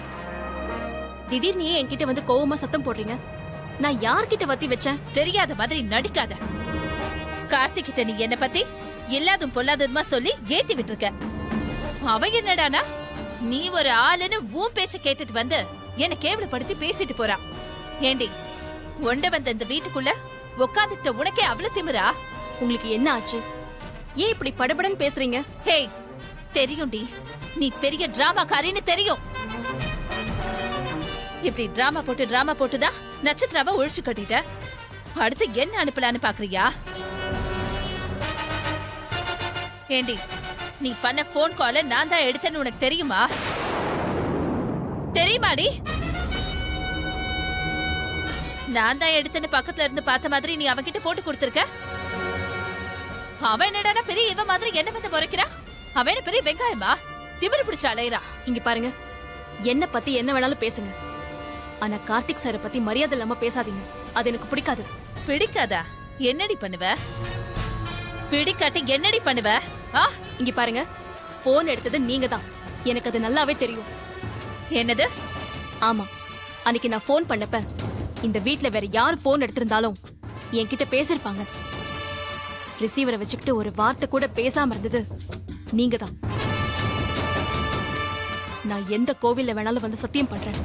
திடீர்னு ஏன் என்கிட்ட வந்து கோவமா சத்தம் போடுறீங்க? நான் யார்கிட்ட வத்தி வச்சேன்? தெரியாத மாதிரி நடிக்காத. கார்த்திக் கிட்ட நீ என்ன பத்தி எல்லாதும் பொல்லாததுமா சொல்லி ஏத்தி விட்டுருக்க. அவன் என்னடானா நீ ஒரு ஆளுன்னு உன் பேச்ச கேட்டுட்டு வந்து என்ன கேவலப்படுத்தி பேசிட்டு போறான். ஏண்டி ஒண்ட வந்த இந்த வீட்டுக்குள்ள உட்காந்துட்ட உனக்கே அவ்வளவு திமிரா? உங்களுக்கு என்ன ஆச்சு? ஏன் இப்படி படபடன்னு பேசுறீங்க? ஹே, தெரியும்டி, நீ பெரிய டிராமாக்காரின்னு தெரியும். இப்படி டிராமா போட்டுதான் நட்சத்திராவை ஒழிச்சு கட்டிட்ட. அடுத்து என்ன அனுப்பலான்னு பாக்குறியா? ஏண்டி நீ பண்ண போன் கால நான் தான் எடுத்தேன்னு உனக்கு தெரியுமா? தெரியுமாடி? நான் தான் எடுத்தேன்னு பக்கத்துல இருந்து பார்த்த மாதிரி நீ அவன்கிட்ட போட்டு கொடுத்திருக்க. அவன் என்னடா பெரிய இவ மாதிரி என்ன வந்து முறைக்கிறா? அவன் பெரிய வெங்காயமா? திமிரு பிடிச்ச அலையறா. இங்க பாருங்க, என்ன பத்தி என்ன வேணாலும் பேசுங்க, ஆனா கார்த்திக் சாரை பத்தி மரியாதை இல்லாம பேசாதீங்க. அது எனக்கு பிடிக்காது. பிடிக்காதா? என்னடி பண்ணுவ? பிடிக்காட்டி என்னடி பண்ணுவ? இங்க பாருங்க, போன் எடுத்தது நீங்க தான். எனக்கு அது நல்லாவே தெரியும். என்னது? ஆமா, அன்னைக்கு நான் போன் பண்ணப்ப இந்த வீட்ல வேற யாரு போன் எடுத்திருந்தாலும் என்கிட்ட பேசிருப்பாங்க. ரிசீவரை வச்சுக்கிட்டு ஒரு வார்த்தை கூட பேசாம இருந்தது நீங்க தான். நான் எந்த கோவில்ல வேணாலும் வந்து சத்தியம் பண்றேன்,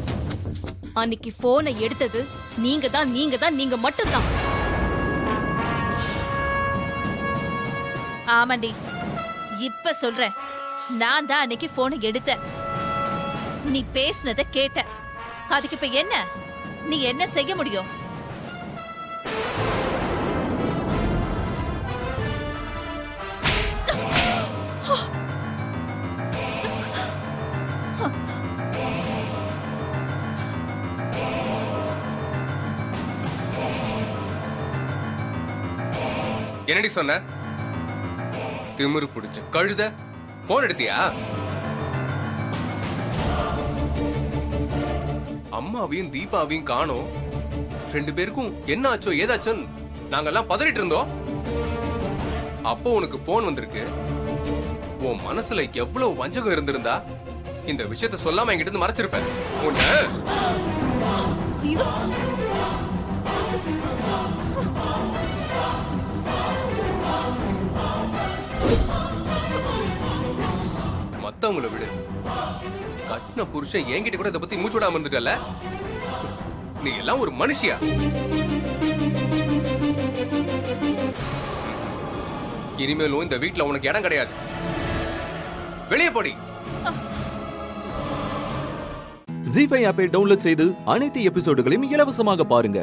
அன்னைக்கு போனை எடுத்தது நீங்க தான், நீங்க மட்டும்தான். ஆமாண்டி, இப்ப சொல்றேன், நான் தான் அன்னைக்கு போனை எடுத்தேன். நீ பேசினத கேட்ட. அதுக்கு இப்ப என்ன? நீ என்ன செய்ய முடியும்? என்னடி சொன்ன? திமிரு பிடிச்ச கழுத. போன் எடுத்தியா? அம்மாவையும் தீபாவையும் காணோம். 2 பேருக்கும் என்ன ஆச்சோ ஏதாச்சோ நாங்கெல்லாம் பதறிட்டு இருந்தோம். அப்போ உனக்கு போன் வந்திருக்கு. உன் மனசுல எவ்வளவு வஞ்சகம் இருந்திருந்தா இந்த விஷயத்த சொல்லாம என்கிட்ட இருந்து மறைச்சிருப்பேன். மத்தவங்களை விடு, கட்டின புருஷன் என்கிட்ட கூட இதை பத்தி மூச்சு விடாம இருந்துட்டல. நீ எல்லாம் ஒரு மனுஷியா? இனிமேலும் இந்த வீட்டுல உனக்கு இடம் கிடையாது. வெளியே போடி. ஜீ5 ஆப்பை டவுன்லோட் செய்து அனைத்து எபிசோடுகளையும் இலவசமாக பாருங்க.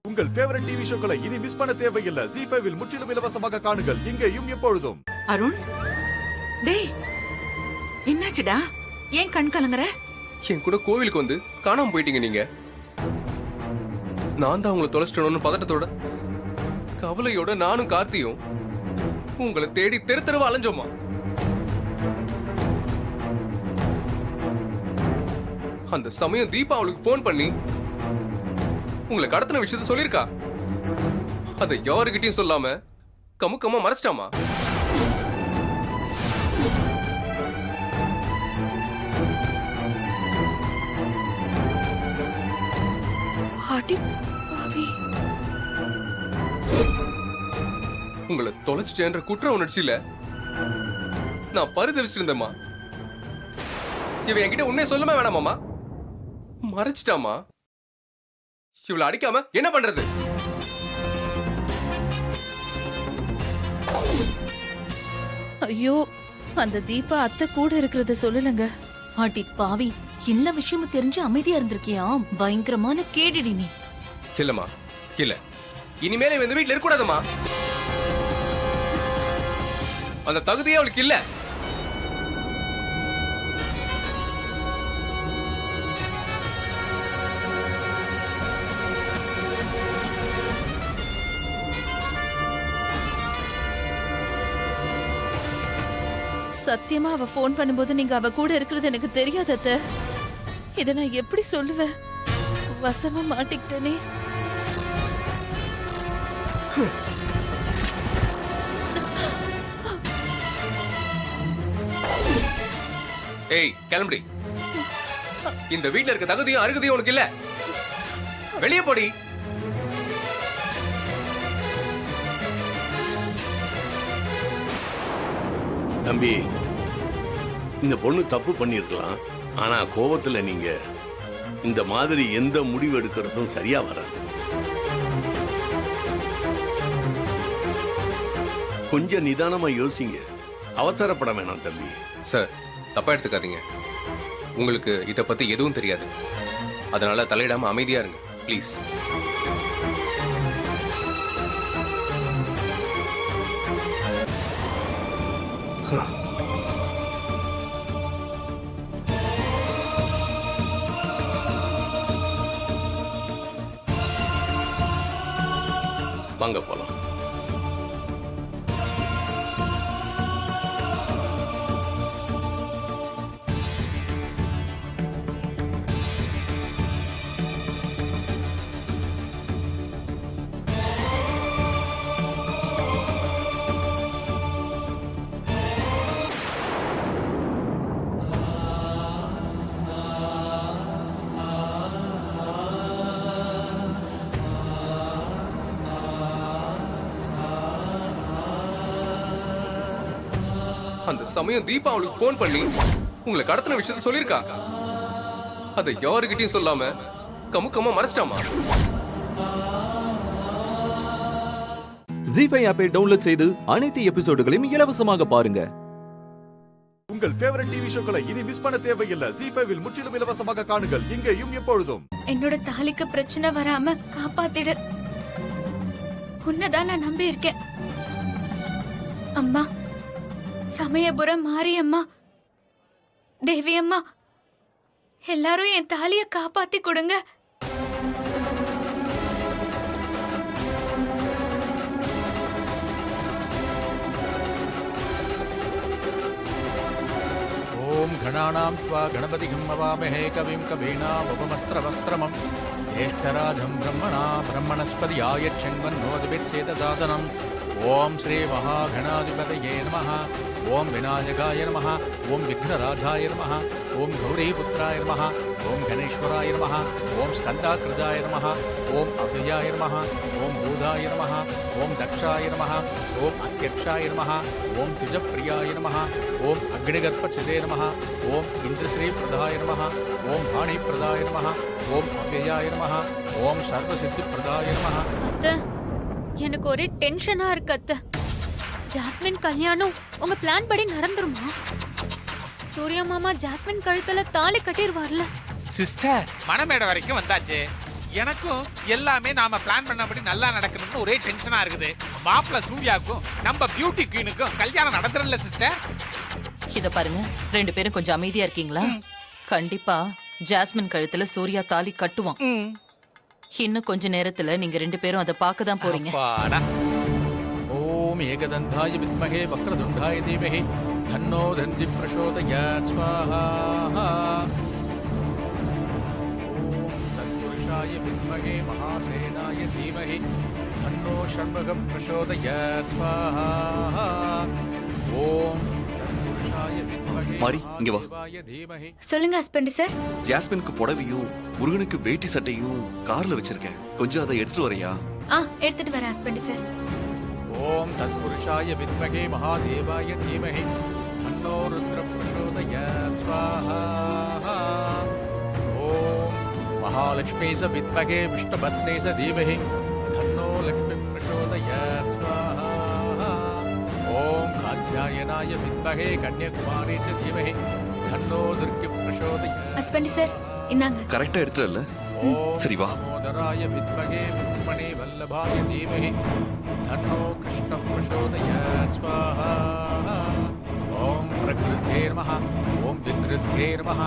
உங்கள் ஃபேவரட் டிவி ஷோக்களை இனி மிஸ் பண்ண தேவையில்லை. ஜீ5 இல் முற்றிலும் இலவசமாக காணுங்கள் இங்கேயும் எப்பொழுதும். அருண், டேய், என்னாச்சுடா? ஏன் கண் கலங்குற? என் கூட கோவிலுக்கு வந்து காணாம போயிட்டீங்க நீங்க. நான் தான் உங்களை தொலைச்சிட்டணும்னு பதட்டத்தோட கவலையோட நானும் கார்த்தியும் உங்களை தேடி தெரு தெருவா அலைஞ்சோமா. அந்த சமயம் தீபா அவளுக்கு போன் பண்ணி உங்களை கடத்தின விஷயத்த சொல்லிருக்கா. அதை யாருகிட்டயும் சொல்லாம கமுக்கமா மறைச்சிட்டாமா. உங்களை தொலைச்சிட்டேன்ற குற்ற உணர்ச்சியில நான் பரிதவிச்சிருந்தேம்மா. இவன் என்கிட்ட உண்மையை சொல்லவே வேணாமாமா, மறைச்சிட்டாமா. இவளை அடிக்காம என்ன பண்றது? ஐயோ, அந்த தீபா அத்தை கூட இருக்கிறத சொல்லலங்க. ஆட்டி பாவி, எல்லா விஷயமும் தெரிஞ்சு அமைதியா இருந்திருக்கியா? பயங்கரமான கேடிடி நீ. இல்லம்மா, இல்ல. இனிமேல இந்த வீட்டுல இருக்க கூடாதுமா. அந்த தகுதியே அவளுக்கு இல்ல. சத்தியமா அவ போன் பண்ணும்போது நீங்க அவ கூட இருக்கிறது எனக்கு தெரியாது அத்தை. இத நான் எப்படி சொல்லுவேன்? வசமா மாட்டிக்கிட்டனே. ஏய், கிளம்புடி. இந்த வீட்டுல இருக்க தகுதியும் அருகதையும் உனக்கு இல்ல. வெளியே போடி. தம்பி, இந்த பொண்ணு தப்பு பண்ணிருக்கலாம். ஆனா கோபத்துல நீங்க இந்த மாதிரி எந்த முடிவு எடுக்கிறதும் சரியா வராது. கொஞ்சம் நிதானமா யோசிங்க. அவசரப்பட வேணாம் தம்பி. சார், தப்பா எடுத்துக்காதீங்க. உங்களுக்கு இத பத்தி எதுவும் தெரியாது. அதனால தலையிடாம அமைதியா இருங்க ப்ளீஸ். வாங்க போலாம். அந்த சமயம் தீபா அவளுக்கு போன் பண்ணி உங்களை கடத்தின விஷயத்த சொல்லிருக்கா. அதை யாருகிட்டயும் சொல்லாம கமுக்கமா மறைச்சிட்டாமா. ஜீ5 ஆப்பை டவுன்லோட் செய்து அனைத்து எபிசோடுகளையும் இலவசமாக பாருங்க. உங்கள் ஃபேவரட் டிவி ஷோக்களை இனி மிஸ் பண்ண தேவையில்லை. ஜீ5 இல் முற்றிலும் இலவசமாக காணுங்கள் இங்கேயும் எப்பொழுதும். என்னோட தாலிக்கு பிரச்சனை வராம காப்பாத்திடு. உன்னதான் நான் நம்பி இருக்கேன். அம்மா, சமயபுரம் மாரியம்மா, தேவி அம்மா, எல்லாரும் என் தாலிய காப்பாத்தி கொடுங்க. ஓம் கணானாம் த்வா கணபதிம் அவாமஹே கவிம் கவீனாம் உபமஸ்திரவஸ்திரமம் ஜேஷ்டராஜம் பிரம்மணா பிரம்மணஸ்பதியாய சென்வன்னோதிபிச்சேதசாதனம். ஓம் ஸ்ரீ மகாகணாதிபதயே நமः. ஓம் விநாயகாய நமः. ஓம் விக்னராஜாய நமः. ஓம் கௌரீபுத்ராய நமः. ஓம் கணேஸ்வராய நமः. ஓம் ஸ்கந்தாகிருதாய நமः. ஓம் அவ்யயாய நமः. ஓம் பூதாய நமः. ஓம் தக்ஷாய நமः. ஓம் அத்யக்ஷாய நமः. ஓம் திஜப்பிரியாய நமः. ஓம் அக்னிகர்ப்பசிதே நமः. ஓம் இந்திரஸ்ரீபிரதாய நமः. ஓம் வாணிபிரதாய நமः. ஓம் அவ்யயாய நமः. ஓம் சர்வசித்திப்பிரதாய நமः. அத்தை, எனக்கு ஒரே டென்ஷனா இருக்கு அத்தை. ஜாஸ்மின் கல்யாணம் உங்க பிளான் படி நடந்துருமா? சூர்யா மாமா ஜாஸ்மின் கழுத்துல தாலி கட்டிடுவார்ல? சிஸ்டர், மணமேடை வரைக்கும் வந்தாச்சு. எனக்கும் எல்லாமே நாம பிளான் பண்ணபடி நல்லா நடக்கணும்னு ஒரே டென்ஷனா இருக்குது. மாப்பிள்ள சூர்யாவுக்கும் நம்ம பியூட்டி குயினுக்கும் கல்யாணம் நடந்துறல சிஸ்டர். இத பாருங்க, 2 பேரும் கொஞ்சம் அமைதியா இருக்கீங்களா? கண்டிப்பா ஜாஸ்மின் கழுத்துல சூர்யா தாலி கட்டுவான். இன்னும் கொஞ்ச நேரத்துல நீங்க 2 பேரும் அதை பார்க்க தான் போறீங்க. ஓம் ஏகதந்தாய வித்மஹே வக்ரதுண்டாய தீமஹி தன்னோ தந்தி பிரசோதயாத் ஸ்வாஹா. विद्महे महासेनाय धीमहि तन्नो षण्मुखं प्रचोदयात् स्वाहा. ओम तत्पुरुषाय विद्महे மாரி இங்க வா. महादेवाय धीमहि. சொல்லுங்க ஹஸ்பண்ட் சார். ஜாஸ்மினுக்கு புடவையும் முருகனுக்கு வேட்டி சட்டையும் கார்ல வச்சிருக்கேன். கொஞ்சம் அதை எடுத்துட்டு வரையா? எடுத்துட்டு வரேன் ஹஸ்பண்ட் சார். ओम तत्पुरुषाय विद्महे महादेवाय धीमहि तन्नो रुद्र प्रचोदयात् स्वाहा. महालक्ष्मी स विद्महे विष्णुपत्नी स धीमहि तन्नो लक्ष्मी प्रचोदयात् स्वाहा. ओम कात्यायनाय विद्महे कन्याकुमारी च धीमहि तन्नो दुर्गे प्रचोदयात्. ஹஸ்பண்ட் சார் இந்தாங்க. கரெக்ட்டா எடுத்துறல? சரி வா. दामोदराय विद्महे रुक्मणी वल्लभाय धीमहि तन्नो कृष्ण प्रचोदयात् स्वाहा. ओम प्रकृते नमः. ओम विद्रुते नमः.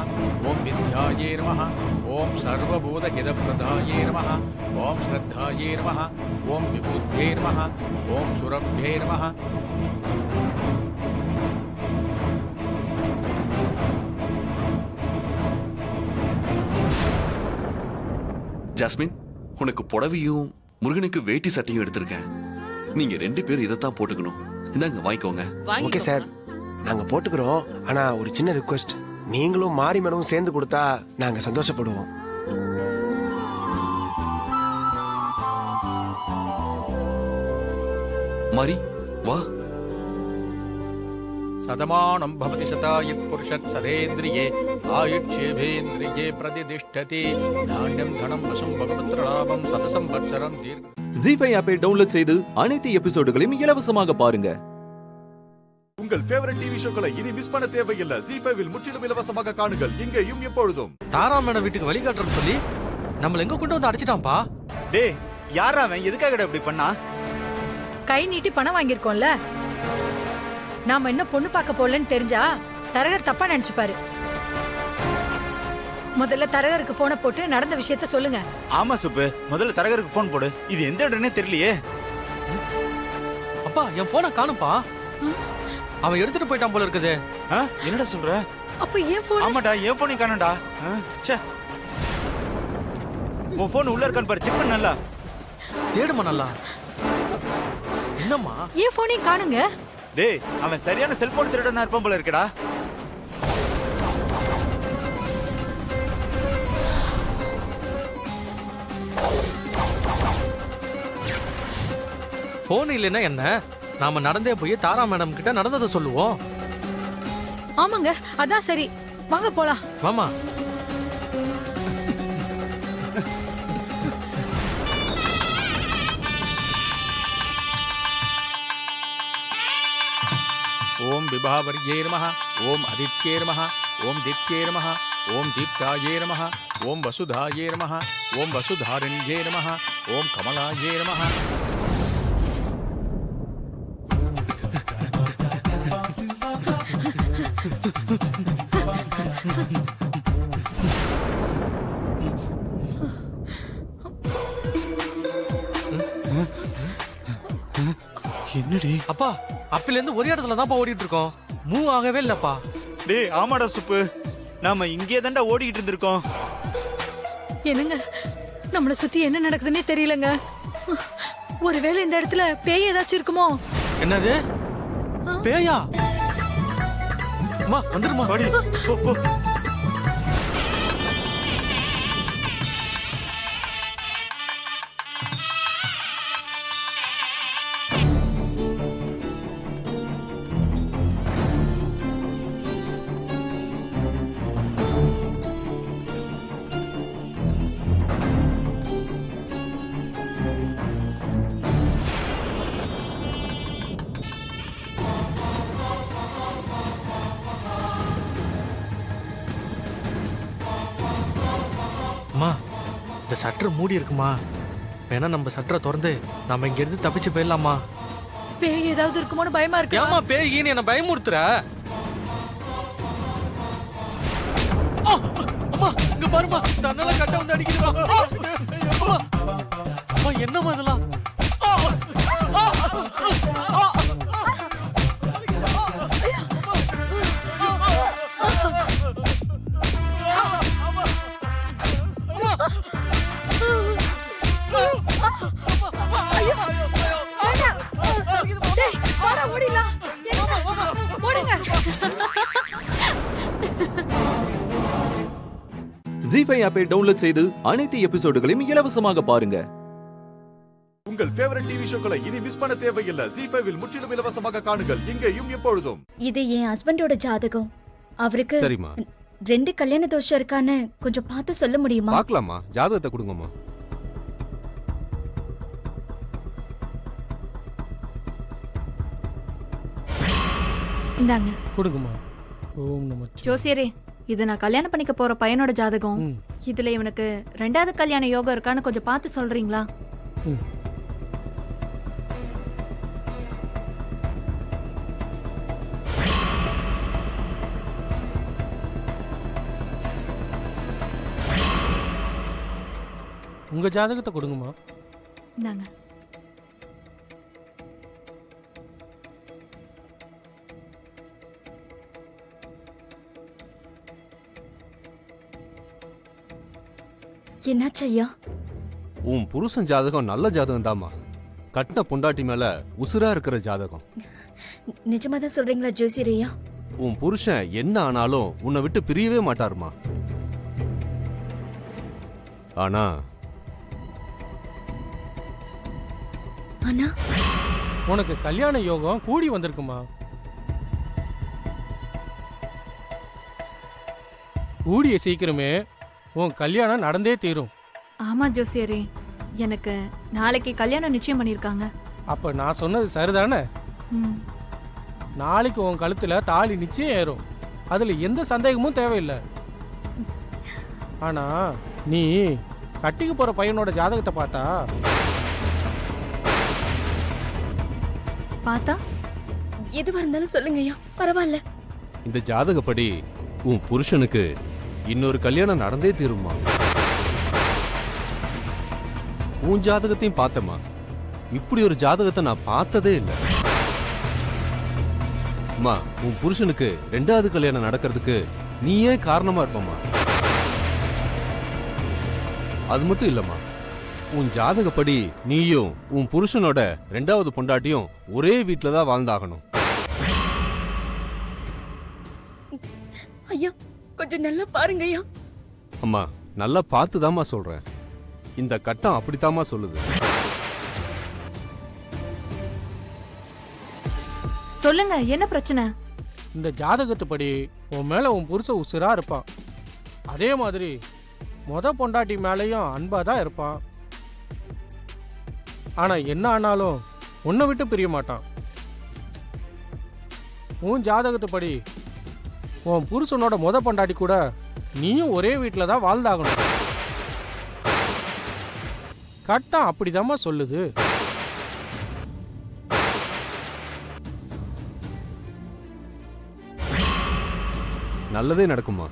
ओम विद्याये नमः. ओम सर्वभूतहितप्रदाये नमः. ओम श्रद्धाये नमः. ओम विबुद्धे नमः. ओम सुरभ्ये नमः. ஜாஸ்மின், உனக்கு புடவையும் முருகனுக்கு வேட்டி சட்டையும் எடுத்திருக்கேன். நீங்க 2 பேரும் இதைத்தான் போட்டுக்கணும். இந்தாங்க வாங்கிக்கோங்க. ஓகே சார், நாங்க போட்டுக்கிறோம். ஆனா ஒரு சின்ன ரிக்வெஸ்ட், நீங்களும் மாரி மேடமும் சேர்ந்து கொடுத்தா நாங்க சந்தோஷப்படுவோம். மாரி வா. सदमानं भवति शतायुः पुरुषः सदेन्द्रिये आयुष्येवेन्द्रिये प्रतिष्ठति धान्यं धनं वशं भगवत्रलाभं शतसंवत्सरं दीर्घ. ஜீஃபை ஆப்பை டவுன்லோட் செய்து அனைத்து எபிசோடுகளையும் இலவசமாக பாருங்க. உங்கள் ஃபேவரட் டிவி ஷோக்களை இனி மிஸ் பண்ண தேவையில்லை. ஜீஃபைவில் முற்றிலும் இலவசமாக காணுங்கள், இங்கேயும் எப்பொழுதும். தாரா மேடம் வீட்டுக்கு வழிகாட்டுறன்னு சொல்லி நம்மள எங்க கொண்டு வந்து அடிச்சிட்டான்பா. டேய், யாரா அவன்? எதுக்காக இப்படி பண்ணா? கை நீட்டி பணம் வாங்கியிருக்கோம்ல, நாம என்ன பொண்ணு பார்க்க போலன்னு தெரிஞ்சா தரகர் தப்பா நினைச்சுப்பாரு. முதல்ல தரகருக்கு போனை போட்டு நடந்த விஷயத்த சொல்லுங்க. ஆமா சுப்பு, முதல்ல தரகருக்கு போன் போடு. இது எந்த இடம்னே தெரியலையே. அப்பா, என் போனை காணும்பா. அவன் எடுத்துட்டு போயிட்டான் போல இருக்குது. என்னடா சொல்ற? அப்ப ஏன் போன்? ஆமாடா, என் போனை காணோம்டா. ச்சே, உன் போன் உள்ள இருக்கான்னு பாரு, செக் பண்ணு நல்லா. தேடுமா நல்லா. என்னம்மா ஏன் போனையும் காணுங்க? டேய், அவன் சரியான செல்போன் திருடனா இருப்பான் போல இருக்கடா. போன் இல்லைன்னா என்ன, நாம நடந்தே போய் தாரா மேடம் கிட்ட நடந்ததை சொல்லுவோம். ஆமாங்க, அதான் சரி. வாங்க போலாம். வாமா. ओम विभावर्ये नमः. ओम आदित्ये नमः. ओम दित्ये नमः. ओम दीप्ताये नमः. ओम वसुधाये नमः. ओम वसुधारण्ये नमः. ओम कमलाये नमः. என்னடி? அப்பா, அப்பில இருந்து ஒரே இடத்துல தான் ஓடிட்டு இருக்கோம். மூவ் ஆகவே இல்லப்பா. டேய், ஆமாடா சுப்பு, நாம இங்கே தான்டா ஓடிட்டு இருந்திருக்கோம். என்னங்க, நம்மள சுத்தி என்ன நடக்குதுன்னே தெரியலங்க. ஒருவேளை இந்த இடத்துல பேய் ஏதாச்சும் இருக்குமோ? என்னது பேயா? அம்மா வந்துருமா. போ போ. ஷட்டர் மூடி இருக்குமா? வேணா நம்ம ஷட்டரை திறந்து நம்ம இங்க இருந்து தப்பிச்சு போயிடலாமா? பேய் ஏதாவது இருக்குமோன்னு பயமா இருக்கு. ஏமா பேய்ன்னு என்ன பயமுறுத்துற? அம்மா இங்க பாருமா, தன்னால கட்ட வந்து அடிக்குதுமா. அம்மா என்னம்மா இதெல்லாம்? ஜீ5 ஆப்பை டவுன்லோட் செய்து அனைத்து எபிசோடுகளையும் இலவசமாக பாருங்க. உங்கள் ஃபேவரட் டிவி ஷோக்களை இனி மிஸ் பண்ண தேவையில்லை. ஜீ5 முற்றிலும் இலவசமாக காணுங்கள் இங்கேயும் எப்பொழுதும். இது என் ஹஸ்பண்டோட ஜாதகம். அவருக்கு சரிம்மா. 2 கல்யாண தோஷம் இருக்கான்னு கொஞ்சம் பார்த்து சொல்ல முடியுமா? பார்க்கலாமா? ஜாதகத்தை கொடுங்கம்மா. இந்தாங்க. கொடுங்கம்மா. ஓம் நம ஜோசியரே, இது நான் கல்யாணம் பண்ணிக்க போற பையனோட ஜாதகம். இதுல இவனுக்கு 2வது கல்யாண யோகம் இருக்கான்னு கொஞ்சம் பார்த்து சொல்றீங்களா? உங்க ஜாதகத்தை கொடுங்கம்மா. இந்தாங்க. என்னாச்சு ஐயா? உன் புருஷன் ஜாதகம் நல்ல ஜாதகம் தாமா. கட்டின பொண்டாட்டி மேல உசுரா இருக்கிற ஜாதகம். நிஜமா தான் சொல்றீங்களா ஜோசியர் ஐயா? உன் புருஷன் என்ன ஆனாலும் உன்னை விட்டு பிரியவே மாட்டாருமா. ஆனா ஆனா உனக்கு கல்யாண யோகம் கூடி வந்திருக்குமா. கூடிய சீக்கிரமே உன் கல்யாணம் நடந்தே தீரும். ஆமா ஜோசியரே, எனக்கு நாளைக்கு கல்யாணம் நிச்சயம் பண்ணிருக்காங்க. அப்ப நான் சொன்னது சரிதானே? நாளைக்கு உன் கழுத்துல தாலி நிச்சயம் ஏறும். அதுல எந்த சந்தேகமும் தேவையில்லை. ஆனா நீ கட்டிக்கு போற பையனோட ஜாதகத்தை பார்த்தா எதுவா இருந்தாலும் சொல்லுங்க ஐயா, பரவாயில்ல. இந்த ஜாதகப்படி உன் புருஷனுக்கு இன்னொரு கல்யாணம் நடந்தே தீருமா. உன் ஜாதகத்தையும் பார்த்தமா. இப்படி ஒரு ஜாதகத்தை நான் பார்த்ததே இல்லை. அம்மா, உன் புருஷனுக்கு 2வது கல்யாணம் நடக்கிறதுக்கு நீயே காரணமா இருப்பம்மா. அது மட்டும் இல்லம்மா, உன் ஜாதகப்படி நீயும் உன் புருஷனோட 2வது பொண்டாட்டியும் ஒரே வீட்டுல தான் வாழ்ந்தாகணும். ஐயா கொஞ்சம் நல்லா பாருங்க ஐயா. அம்மா, நல்லா பார்த்துதாம்மா சொல்றேன். இந்த கட்டம் அப்படித்தாம்மா சொல்லுது. சொல்லுங்க, என்ன பிரச்சனை? இந்த ஜாதகத்துப்படி உன் மேல உன் புருஷன் உசுரா இருப்பான். அதே மாதிரி பொண்டாட்டி மேலேயும் அன்பா தான் இருப்பான். ஆனா என்ன ஆனாலும் உன்னை விட்டு பிரிய மாட்டான். உன் ஜாதகத்துப்படி உன் புருஷனோட பொண்டாட்டி கூட நீயும் ஒரே வீட்டில் தான் வாழ்ந்தாகணும். கட்டம் அப்படிதாம்மா சொல்லுது. நல்லதே நடக்குமா.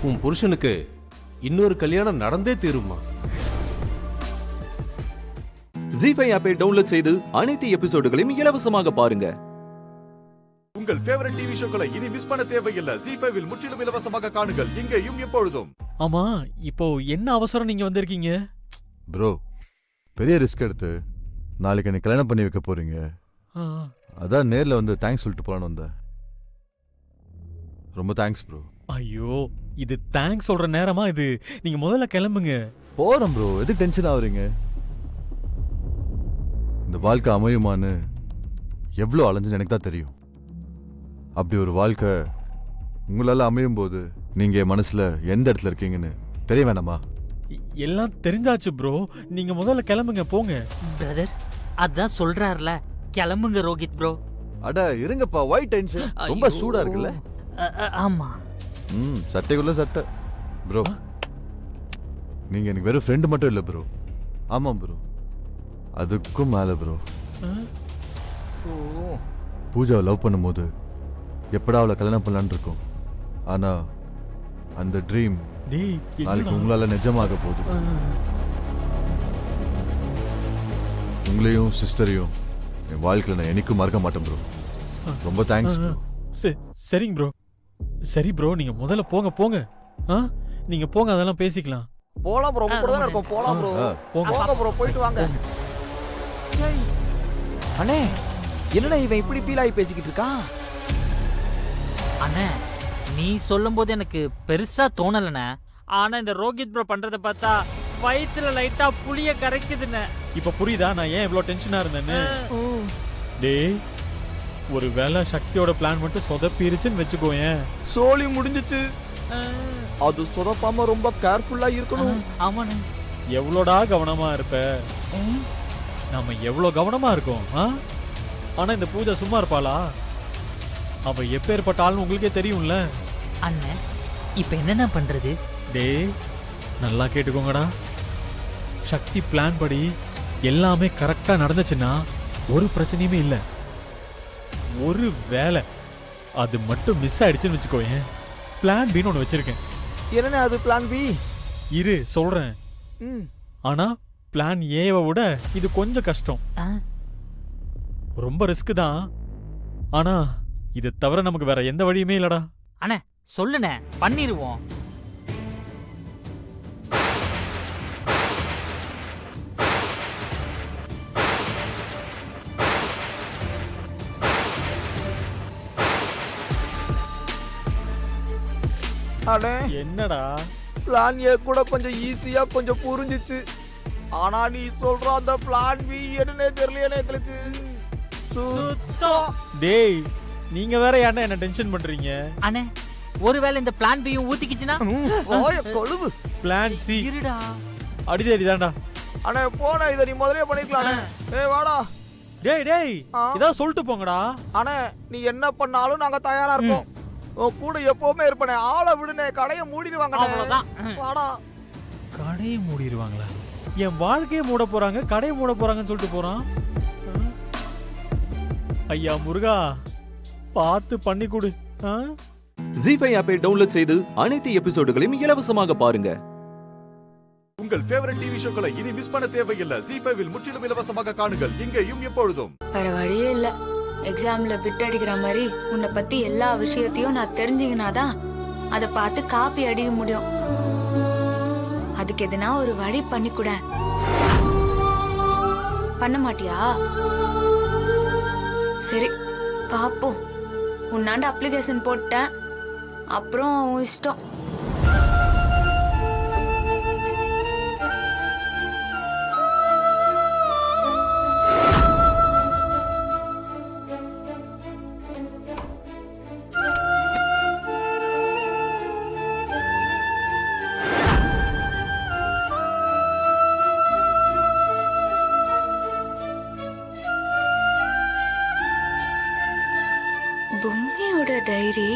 உன் புருஷனுக்கு இன்னொரு கல்யாணம் நடந்தே தீருமா. ஜீ5 ஆப்பை டவுன்லோட் செய்து அனைத்து எபிசோடுகளையும் இலவசமாக பாருங்க. உங்கள் ஃபேவரட் டிவி ஷோக்களை இனி மிஸ் பண்ண தேவையில்லை. ஜீ5 முற்றிலும் இலவசமாக காணுங்கள் இங்கேயும் எப்பொழுதும். ஆமா, இப்போ என்ன அவசரம் நீங்க வந்திருக்கீங்க? ப்ரோ, பெரிய ரிஸ்க் எடுத்து நாளைக்கு எனக்கு கல்யாணம் பண்ணி வைக்க போறீங்க. அதான் நேர்ல வந்து தேங்க்ஸ் சொல்லிட்டு போலான்னு வந்தேன். ரொம்ப தேங்க்ஸ் ப்ரோ. ஐயோ, இது தேங்க்ஸ் சொல்ற நேரமா இது? நீங்க முதல்ல கிளம்புங்க. போறோம் ப்ரோ, எதுக்கு டென்ஷன் ஆகுறீங்க? இந்த வாழ்க்கை அமையுமான்னு எவ்வளோ அலைஞ்சுன்னு எனக்கு தான் தெரியும். அப்படி ஒரு வாழ்க்கை உங்களால அமையும் போது நீங்க என் மனசுல எந்த இடத்துல இருக்கீங்கன்னு தெரிய வேணாமா? எல்லாம் தெரிஞ்சாச்சு ப்ரோ. நீங்க முதல்ல கிளம்புங்க, போங்க. பிரதர் அதான் சொல்றாருல, கிளம்புங்க ரோஹித் ப்ரோ. அட இருங்கப்பா, ஒய் டென்ஷன்? ரொம்ப சூடா இருக்குல்ல? ஆமா. சட்டைக்குள்ள சட்டை ப்ரோ. நீங்க எனக்கு வெறும் ஃப்ரெண்டு மட்டும் இல்ல ப்ரோ. ஆமா ப்ரோ, அதுக்கும் மேல ப்ரோ. பூஜாவை லவ் பண்ணும்போது எப்படா அவளை கல்யாணம் பண்ணலான்னு இருக்கும். ஆனா அந்த ட்ரீம் நாளைக்கு உங்களால நிஜமாக போகுது. உங்களையும் சிஸ்டரையும் என் வாழ்க்கையில நான் என்னைக்கும் மறக்க மாட்டேன் ப்ரோ. ரொம்ப தேங்க்ஸ் ப்ரோ. சரிங்க ப்ரோ. சரி ப்ரோ, நீங்க முதல்ல போங்க போங்க. நீங்க போங்க, அதெல்லாம் பேசிக்கலாம். போலாம் ப்ரோ, கூட தான் இருக்கோம். போலாம் ப்ரோ, போங்க ப்ரோ, போயிட்டு வாங்க. அண்ணே, என்னடா இவன் இப்படி ஃபீல் ஆகி பேசிக்கிட்டு இருக்கான்? அண்ணே, நீ சொல்லும் போது எனக்கு பெருசா தோணலண்ணே. ஆனா இந்த ரோஹித் ப்ரோ பண்றத பார்த்தா வயித்துல லைட்டா புளிய கரைக்குதுண்ணே. இப்ப புரியுதா நான் ஏன் இவ்வளவு டென்ஷனா இருந்தேன்னு? டேய், ஒரு வேளை சக்தியோட பிளான் மட்டும் சொதப்பிருச்சுன்னு வச்சுக்கோயேன், சோலி முடிஞ்சிச்சு. அது சொதப்பாம ரொம்ப கேர்ஃபுல்லா இருக்கணும். ஆமாண்ணே. எவ்வளோடா கவனமா இருப்ப? நம்ம எவ்வளவு கவனமா இருக்கோம். ஆனா இந்த பூஜை சும்மா இருப்பாளா? அவ எப்பேற்பட்ட ஆள்னு உங்களுக்கே தெரியும்ல. அண்ணன் இப்ப என்னென்ன பண்றது? டேய், நல்லா கேட்டுக்கோங்கடா. சக்தி பிளான் படி எல்லாமே கரெக்டா நடந்துச்சுன்னா ஒரு பிரச்சனையுமே இல்ல. ஒரு வேலை அது மட்டும் மிஸ் ஆயிடுச்சுன்னு வச்சுக்கோயேன், பிளான் பின்னு ஒன்று வச்சிருக்கேன். என்ன அது பிளான் பி? இரு சொல்றேன். ஆனா பிளான் ஏவை விட இது கொஞ்சம் கஷ்டம். ரொம்ப ரிஸ்க் தான். ஆனா இதை தவிர நமக்கு வேற எந்த வழியுமே இல்லடா. அண்ணே சொல்லுண்ணே, பண்ணிருவோம். அண்ணே, என்னடா? பிளான் ஏ கூட கொஞ்சம் ஈஸியா கொஞ்சம் புரிஞ்சிச்சு. ஆனா நீ சொல்ற அந்த பிளான் பி என்னன்னே தெரியல எங்களுக்கு. டேய், நீங்க வேற ஏன்டா என்ன டென்ஷன் பண்றீங்க? அண்ணே, ஒருவேளை இந்த பிளான் பியும் ஊத்திக்கிச்சுனா? கொழுவு. பிளான் சி இருடா, அடிதாண்டா. அண்ணே போனா இத நீ முதல்லயே பண்ணிக்கலாம். ஏய் வாடா. டேய் டேய், இதோ சொல்லிட்டு போங்கடா. அண்ணே, நீ என்ன பண்ணாலும் நாங்க தயாரா இருக்கோம். உன் கூட எப்பவுமே இருப்பனே. ஆளை விடுனே, கடையை மூடிடுவாங்க. அவ்வளவுதான். வாடா. கடையை மூடிடுவாங்களா? என் வாழ்க்கையை மூட போறாங்க, கடையை மூட போறாங்கன்னு சொல்லிட்டு போறான். ஐயா முருகா, பார்த்து பண்ணி கொடு. ஜீஃபை ஆப்பை டவுன்லோட் செய்து அனைத்து எபிசோடுகளையும் இலவசமாக பாருங்க. உங்கள் ஃபேவரட் டிவி ஷோக்களை இனி மிஸ் பண்ண தேவையில்லை. ஜீஃபைவில் முற்றிலும் இலவசமாக காணுங்கள், இங்கேயும் எப்பொழுதும். வேற வழியே இல்ல. எக்ஸாம்ல பிட் அடிக்கிற மாதிரி உன்னை பத்தி எல்லா விஷயத்தையும் நான் தெரிஞ்சுக்கினாதான் அதை பார்த்து காப்பி அடிக்க முடியும். அதுக்கு எதுனா ஒரு வழி பண்ணி கூட. பண்ண மாட்டியா? சரி பாப்போம். உன்னாண்ட அப்ளிகேஷன் போட்டேன், அப்புறம் உன் இஷ்டம். பொம்மையோட டைரி.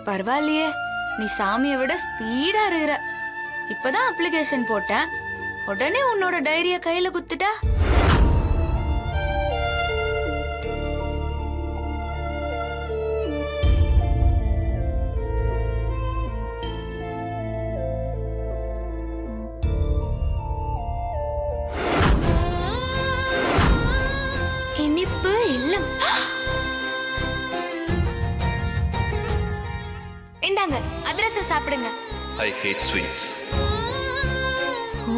பரவாயில்லையே, நீ சாமியை விட ஸ்பீடா இருக்கிற. இப்பதான் அப்ளிகேஷன் போட்டேன், உடனே உன்னோட டைரிய கையில குத்துட்டா. இனிப்பு இல்லம். இந்தாங்க அதிரசம் சாப்பிடுங்க. I hate sweets. ஓ,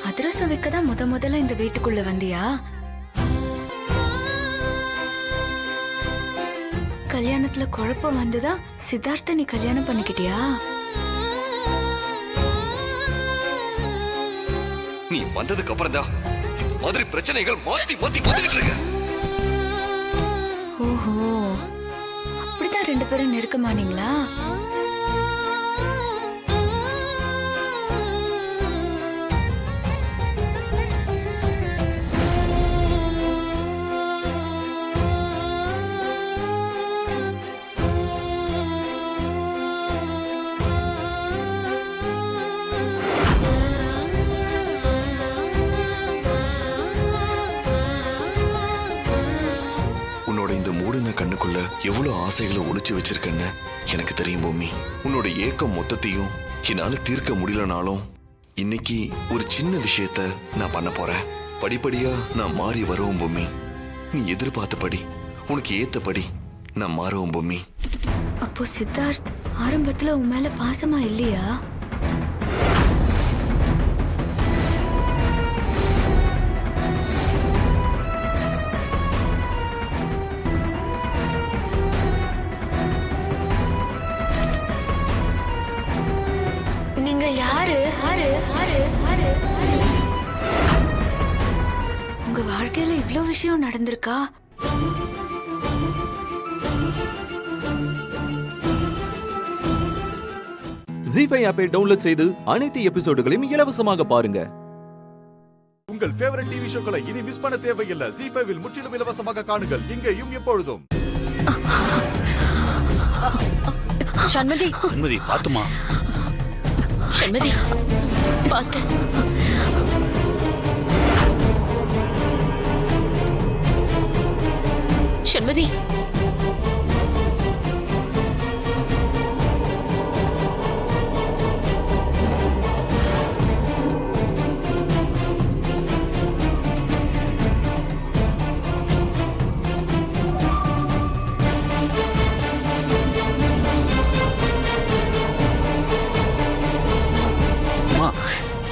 அதிரசம் அதிரசம் வைக்கதான் முதல்ல இந்த வீட்டுக்குள்ள வந்தியா? கல்யாணத்துல குழப்பம் வந்துதா சித்தார்த்த நீ கல்யாணம் பண்ணிக்கிட்டியா? நீ வந்ததுக்கு அப்புறம் தான் மாதிரி பிரச்சனைகள் மாத்தி மாத்தி வந்துகிட்டு இருக்கு. ஓஹோ, அப்படிதான் 2 பேரும் நெருக்கமானீங்களா? உன்னோட இந்த மூடின கண்ணுக்குள்ள எவ்வளவு ஆசைகளை ஒளிச்சு வச்சிருக்கேன்னு எனக்கு தெரியும் பூமி. உன்னோட ஏக்கம் மொத்தத்தையும் என்னால தீர்க்க முடியலனாலும் இன்னைக்கு ஒரு சின்ன விஷயத்த நான் பண்ண போறேன். படிப்படியா நான் மாறி வருவோம் பூமி. நீ எதிர்பார்த்தபடி உனக்கு ஏத்தபடி நான் மாறுவோம் பூமி. அப்போ சித்தார்த் ஆரம்பத்துல உன் மேல பாசமா இல்லையா? நீங்க யாரு? உங்க வாழ்க்கையில இவ்ளோ விஷயம் நடந்திருக்கா? ஜீ5 ஆப்பை டவுன்லோட் செய்து அனைத்து எபிசோடுகளையும் இலவசமாக பாருங்க. உங்கள் ஃபேவரட் டிவி ஷோக்களை இனி மிஸ் பண்ண தேவையில்லை. ஜீ5 முற்றிலும் இலவசமாக காணுங்கள், இங்கேயும் எப்பொழுதும். சண்மதி பாத்துமா. சண்மதி பாத்து. சண்மதி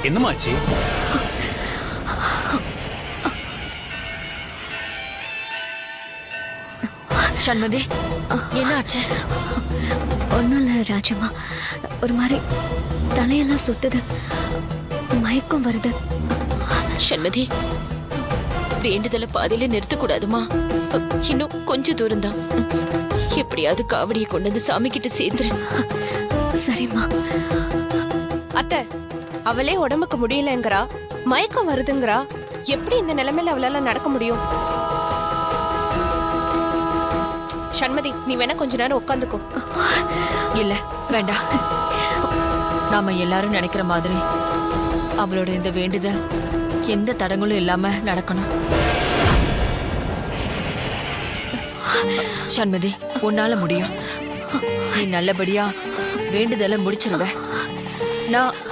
என்னமாச்சு? சண்மதி என்னாச்சு? ஒன்றும் இல்லை ராஜம்மா, ஒரு மாதிரி தலையெல்லாம் சுத்துது, மயக்கம் வருது. சண்மதி, வேண்டுதல பாதையில நிறுத்த கூடாதுமா. இன்னும் கொஞ்ச தூரம் தான். எப்படியாவது காவடியை கொண்டு வந்து சாமி கிட்ட சேர்த்துரு. சரிம்மா. அத்தை, அவளே உடம்புக்கு முடியலங்கிறா, மயக்கம் வருதுங்கிறா. எப்படி இந்த நிலைமையில அவளால நடக்க முடியும்? சண்மதி, நீ வேணா கொஞ்ச நேரம் உட்காந்துக்கோ. இல்ல வேண்டாம். நாம எல்லாரும் நினைக்கிற மாதிரி அவளோட இந்த வேண்டுதல் எந்த தடங்களும் இல்லாம நடக்கணும். சண்மதி, உன்னால முடியும். நீ நல்லபடியா வேண்டுதலை முடிச்சிருவ.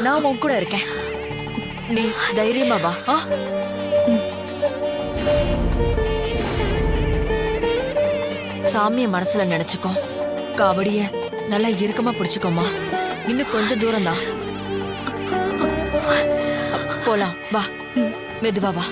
நான் உன் கூட இருக்கேன். நீ தைரியமா வா. சாமிய மனசுல நினைச்சுக்கோ. காவடிய நல்லா இறுக்கமா பிடிச்சுக்கோமா. இன்னும் கொஞ்சம் தூரம் தான். போலாம் வா, மெதுவா வா.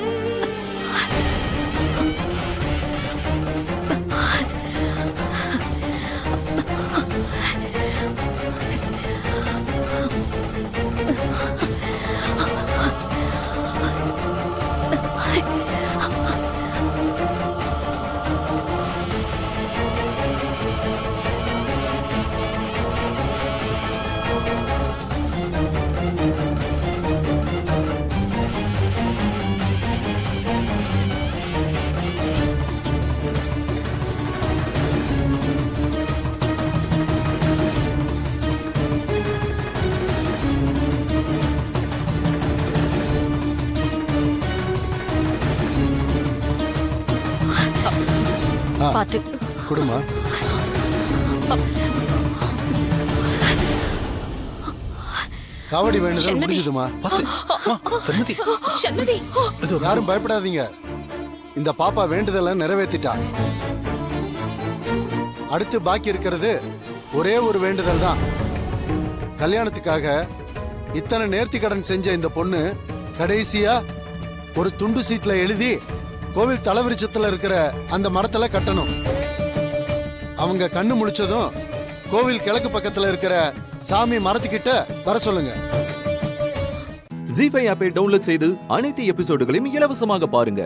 பாத்து குடுமா. காவடி வேண்டுதல் முடிஞ்சதுமா. யாரும் பயப்படாதீங்க, இந்த பாப்பா வேண்டுதலை நிறைவேற்றிட்டா. அடுத்து பாக்கி இருக்கிறது ஒரே ஒரு வேண்டுதல் தான். கல்யாணத்துக்காக இத்தனை நேர்த்தி கடன் செஞ்ச இந்த பொண்ணு கடைசியா ஒரு துண்டு சீட்ல எழுதி கோவில் தலைவிருச்சத்துல இருக்கிற அந்த மரத்துல கட்டணும். அவங்க கண்ணு முழிச்சதும் கோவில் கிழக்கு பக்கத்துல இருக்கிற சாமி மரத்துக்கிட்ட வர சொல்லுங்க. ஜீ5 ஆப்பை டவுன்லோட் செய்து அனைத்து எபிசோடுகளையும் இலவசமாக பாருங்க.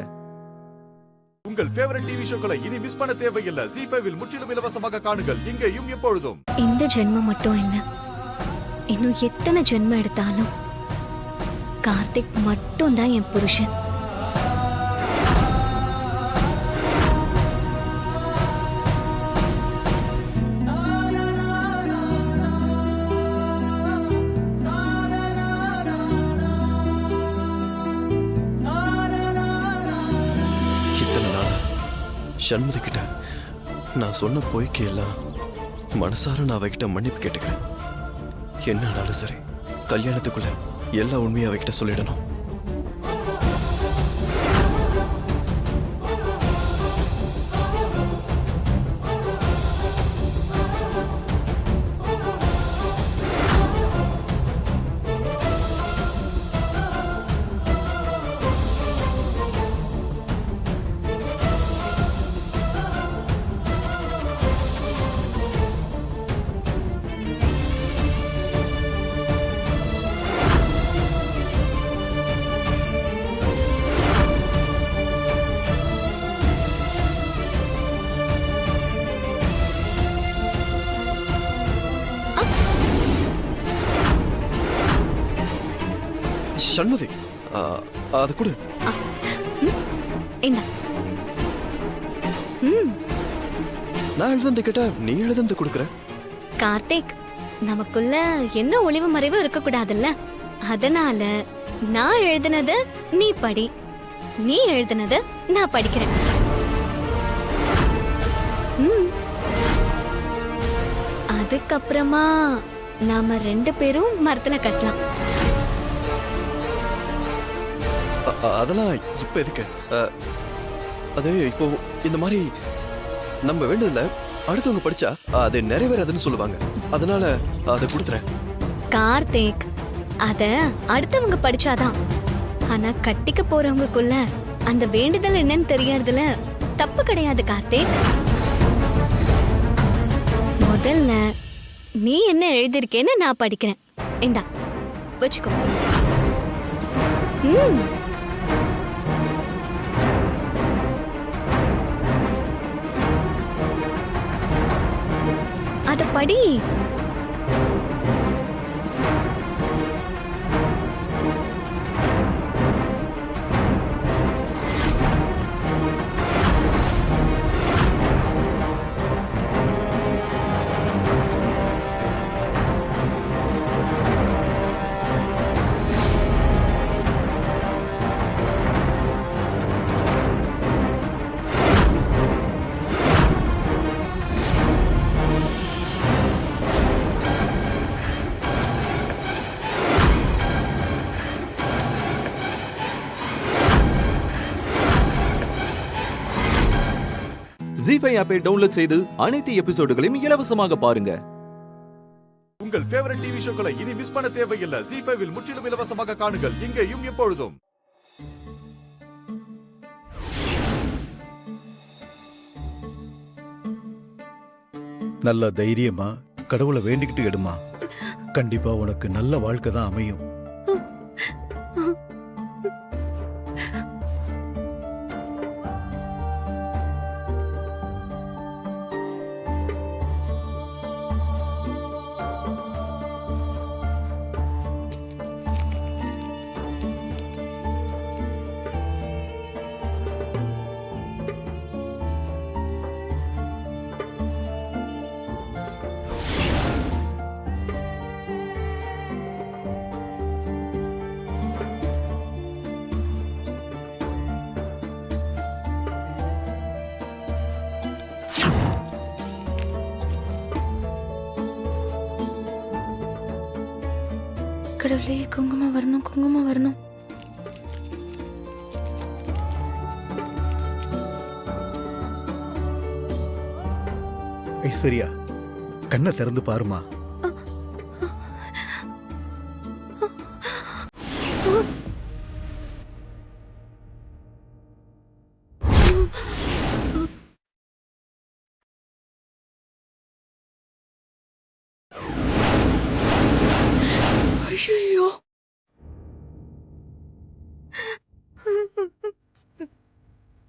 உங்கள் ஃபேவரட் டிவி ஷோக்களை இனி மிஸ் பண்ண தேவையில்லை. ஜீ5 முற்றிலும் இலவசமாக காணுங்கள் இங்கேயும் எப்பொழுதும். இந்த ஜென்மம் மட்டும் இல்ல, இன்னும் எத்தனை ஜென்மம் எடுத்தாலும் கார்த்திக் மட்டும் தான் என் புருஷன். சண்முதி கிட்ட நான் சொன்ன பொய்க்கு எல்லாம் மனசார நான் அவகிட்ட மன்னிப்பு கேட்டுக்கிறேன். என்னாலும் சரி, கல்யாணத்துக்குள்ள எல்லா உண்மையும் அவகிட்ட சொல்லிடணும். சண்முதி, அது கொடு. நான் எழுதுந்து கேட்டா நீ எழுதுந்து கொடுக்குற. கார்த்திக், நமக்குள்ள என்ன ஒளிவு மறைவு இருக்க கூடாதுல்ல, அதனால நான் எழுதுனத நீ படி, நீ எழுதுனத நான் படிக்கிறேன். அதுக்கப்புறமா நாம 2 பேரும் மரத்துல கட்டலாம். அதெல்லாம் இப்ப எதுக்கு? அது இப்போ இந்த மாதிரி நம்ம வேண்டதில்ல, அடுத்தவங்க படிச்சா அது நிறைவேறாதுன்னு சொல்லுவாங்க. அதனால அதை கொடுத்துறேன். கார்த்திக், அத அடுத்தவங்க படிச்சாதான், ஆனா கட்டிக்க போறவங்களுக்குள்ள அந்த வேண்டுதல் என்னன்னு தெரியறதுல தப்பு கிடையாது கார்த்திக். முதல்ல நீ என்ன எழுதிருக்கேன்னு நான் படிக்கிறேன். இந்தா வச்சுக்கோ. அத படி. ஜீ5 ஆப்பை டவுன்லோட் செய்து அனைத்து எபிசோடுகளையும் இலவசமாக பாருங்க. உங்கள் ஃபேவரட் டிவி ஷோக்களை இனி மிஸ் பண்ண தேவையில்லை. ஜீ5 முற்றிலும் இலவசமாக காணுங்கள் இங்கேயும் எப்பொழுதும். நல்ல தைரியமா கடவுளை வேண்டிக்கிட்டு எடுமா. கண்டிப்பா உனக்கு நல்ல வாழ்க்கை தான் அமையும். கடவுளே, குங்குமம் வரணும், குங்குமம் வரணும். ஐஸ்வர்யா, கண்ணை திறந்து பாருமா.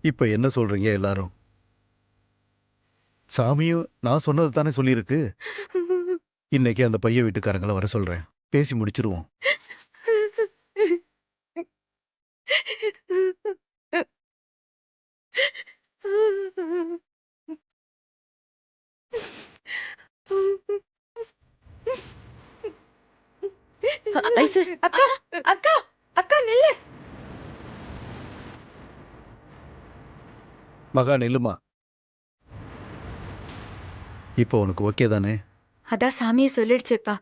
இப்ப என்ன சொல்றீங்க எல்லாரும்? சாமியும் நான் சொன்னது தானே சொல்லியிருக்கு. இன்னைக்கு அந்த பையன் வீட்டுக்காரங்களை வர சொல்றேன், பேசி முடிச்சிருவோம். அக்கா அக்கா அக்கா நில்லு. மகா நில்லுமா. இப்போ உனக்கு ஓகே தானே? அதான் சாமியை சொல்லிடுச்சேப்பா.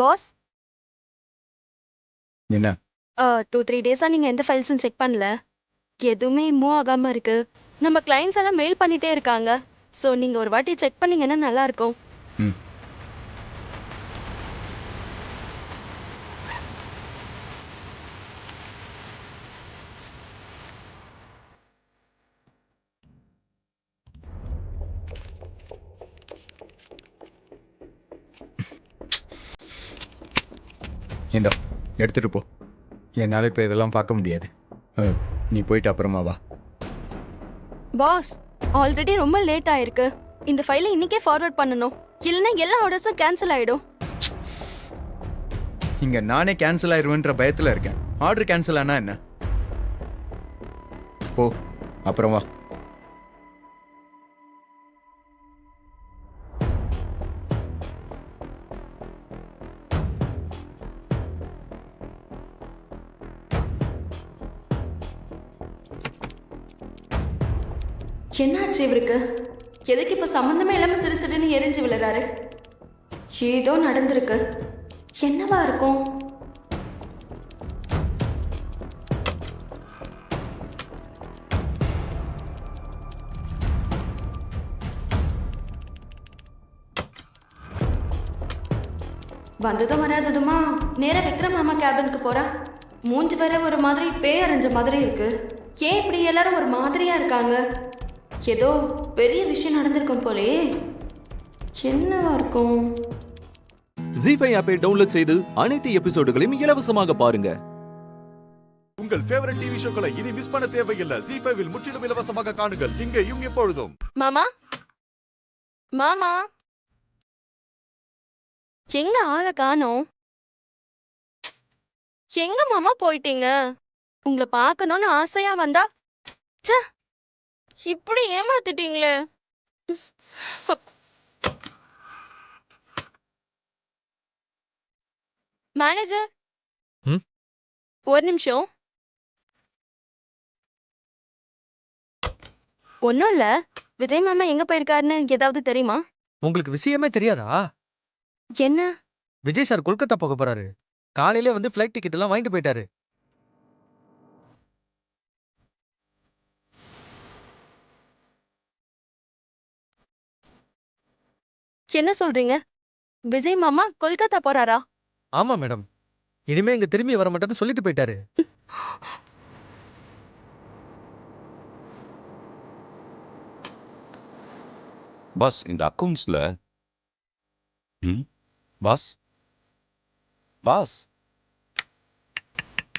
பாஸ், என்ன? 2-3 டேஸா நீங்க எந்த ஃபைல்ஸும் செக் பண்ணல. எதுவுமே மூவ் ஆகாம இருக்கு. நம்ம கிளைண்ட்ஸ் எல்லாம் மெயில் பண்ணிட்டே இருக்காங்க. ஸோ நீங்க ஒரு வாட்டி செக் பண்ணீங்கன்னா நல்லா இருக்கும். ஏண்டா எடுத்துட்டு போ. என்னால் இப்போ இதெல்லாம் பார்க்க முடியாது. நீ போயிட்டு அப்புறமா வா. பாஸ், ஆல்ரெடி ரொம்ப லேட் ஆயிருக்கு. இந்த ஃபைலை இன்னைக்கே ஃபார்வர்ட் பண்ணணும். இல்லைன்னா எல்லா ஆர்டர்ஸும் கேன்சல் ஆயிடும். இங்கே நானே கேன்சல் ஆயிடுவேன்ற பயத்தில் இருக்கேன். ஆர்டர் கேன்சல் ஆனா என்ன? போ, அப்புறம் வா. என்னாச்சு இவருக்கு? எதுக்கு இப்ப சம்பந்தமே இல்லாம சிறு சிறுன்னு எரிஞ்சு விழுறாரு? ஏதோ நடந்திருக்கு. என்னவா இருக்கும்? வந்ததும் வராததுமா நேரா விக்ரம் மாமா கேபினுக்கு போறா. மூஞ்சி வேற ஒரு மாதிரி பேய் அரைஞ்ச மாதிரி இருக்கு. ஏன் இப்படி எல்லாரும் ஒரு மாதிரியா இருக்காங்க? ஏதோ பெரிய விஷயம் நடந்திருக்கும் போலயே. என்னவா இருக்கும்? ஜீ5 ஆப்பை டவுன்லோட் செய்து அனைத்து எபிசோடுகளையும் இலவசமாக பாருங்க. உங்கள் ஃபேவரட் டிவி ஷோக்களை இனி மிஸ் பண்ண தேவையில்லை. ஜீ5 முற்றிலும் இலவசமாக காணுங்கள், இங்கேயும் எப்பொழுதும். மாமா, மாமா, எங்க ஆளை காணோம்? எங்க மாமா போயிட்டீங்க? உங்களை பார்க்கணும்னு ஆசையா வந்தா இப்படி ஏமாத்திட்டீங்களே. மேனேஜர், ஒரு நிமிஷம். ஒன்னும் இல்ல, விஜய் மாமா எங்க போயிருக்காருன்னு ஏதாவது தெரியுமா? உங்களுக்கு விஷயமே தெரியாதா? என்ன? விஜய் சார் கொல்கத்தா போக போறாரு. காலையிலே வந்து ஃப்ளைட் டிக்கெட் எல்லாம் வாங்கிட்டு போயிட்டாரு. என்ன சொல்றீங்க? விஜய் மாமா கொல்கத்தா போறாரா? ஆமா மேடம், இனிமே இங்க திரும்பி வர மாட்டேன்னு சொல்லிட்டு போயிட்டாரு. பாஸ், இந்த அக்கவுண்ட்ஸ்ல பாஸ் பாஸ்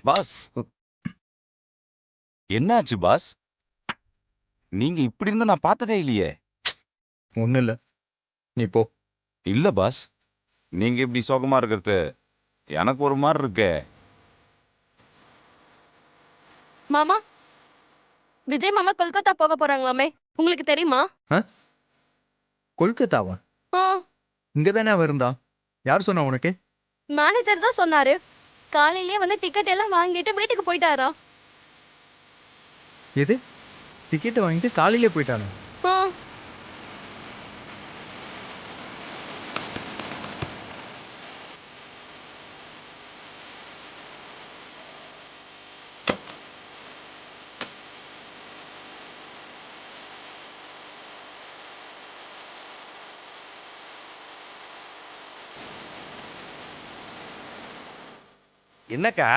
பாஸ் என்னாச்சு பாஸ்? நீங்க இப்படி இருந்தா நான் பார்த்ததே இல்லையே. ஒன்றும் இல்லை, நீ போ. இல்ல பாஸ், நீங்க இப்படி சோகமா இருக்கிறது எனக்கு ஒரு மாதிரி இருக்கே. மாமா, விஜய் மாமா கொல்கத்தா போக போறாங்களாமே, உங்களுக்கு தெரியுமா? கொல்கத்தாவா? இங்க தானே அவன் இருந்தான். யார் சொன்னா உனக்கு? மேனேஜர் தான் சொன்னாரு. காலையிலேயே வந்து டிக்கெட் எல்லாம் வாங்கிட்டு வீட்டுக்கு போயிட்டாரா? எது? டிக்கெட்டை வாங்கிட்டு காலையிலே போயிட்டானு? என்னக்கா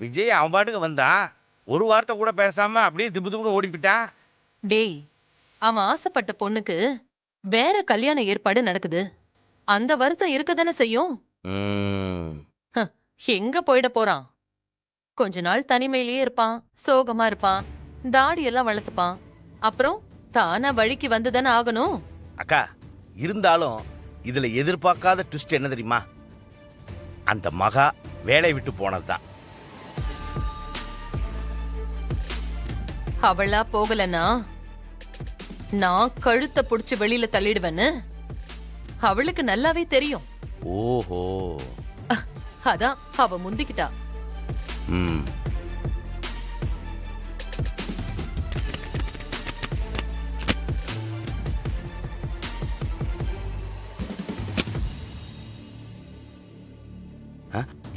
விஜய் அவன் பாட்டுக்கு வந்தான், ஒரு வார்த்தை கூட பேசாம அப்படியே திப்பு திப்புன்னு ஓடிப்பிட்டான். டேய், அவன் ஆசைப்பட்ட பொண்ணுக்கு வேற கல்யாண ஏற்பாடு நடக்குது. அந்த வருத்தம் இருக்கதானே செய்யும். எங்க போயிட போறான்? கொஞ்ச நாள் தனிமையிலேயே இருப்பான், சோகமா இருப்பான், தாடி எல்லாம் வளர்த்துப்பான். அப்புறம் தானா வழிக்கு வந்துதானே ஆகணும். அக்கா இருந்தாலும் இதுல எதிர்பார்க்காத ட்விஸ்ட் என்ன தெரியுமா? அந்த மகா வேலை விட்டு போனதுதான். அவளா போகலன்னா நான் கழுத்தை புடிச்சு வெளியில தள்ளிடுவேன்னு அவளுக்கு நல்லாவே தெரியும். ஓஹோ, அதான் அவ முந்திக்கிட்டா.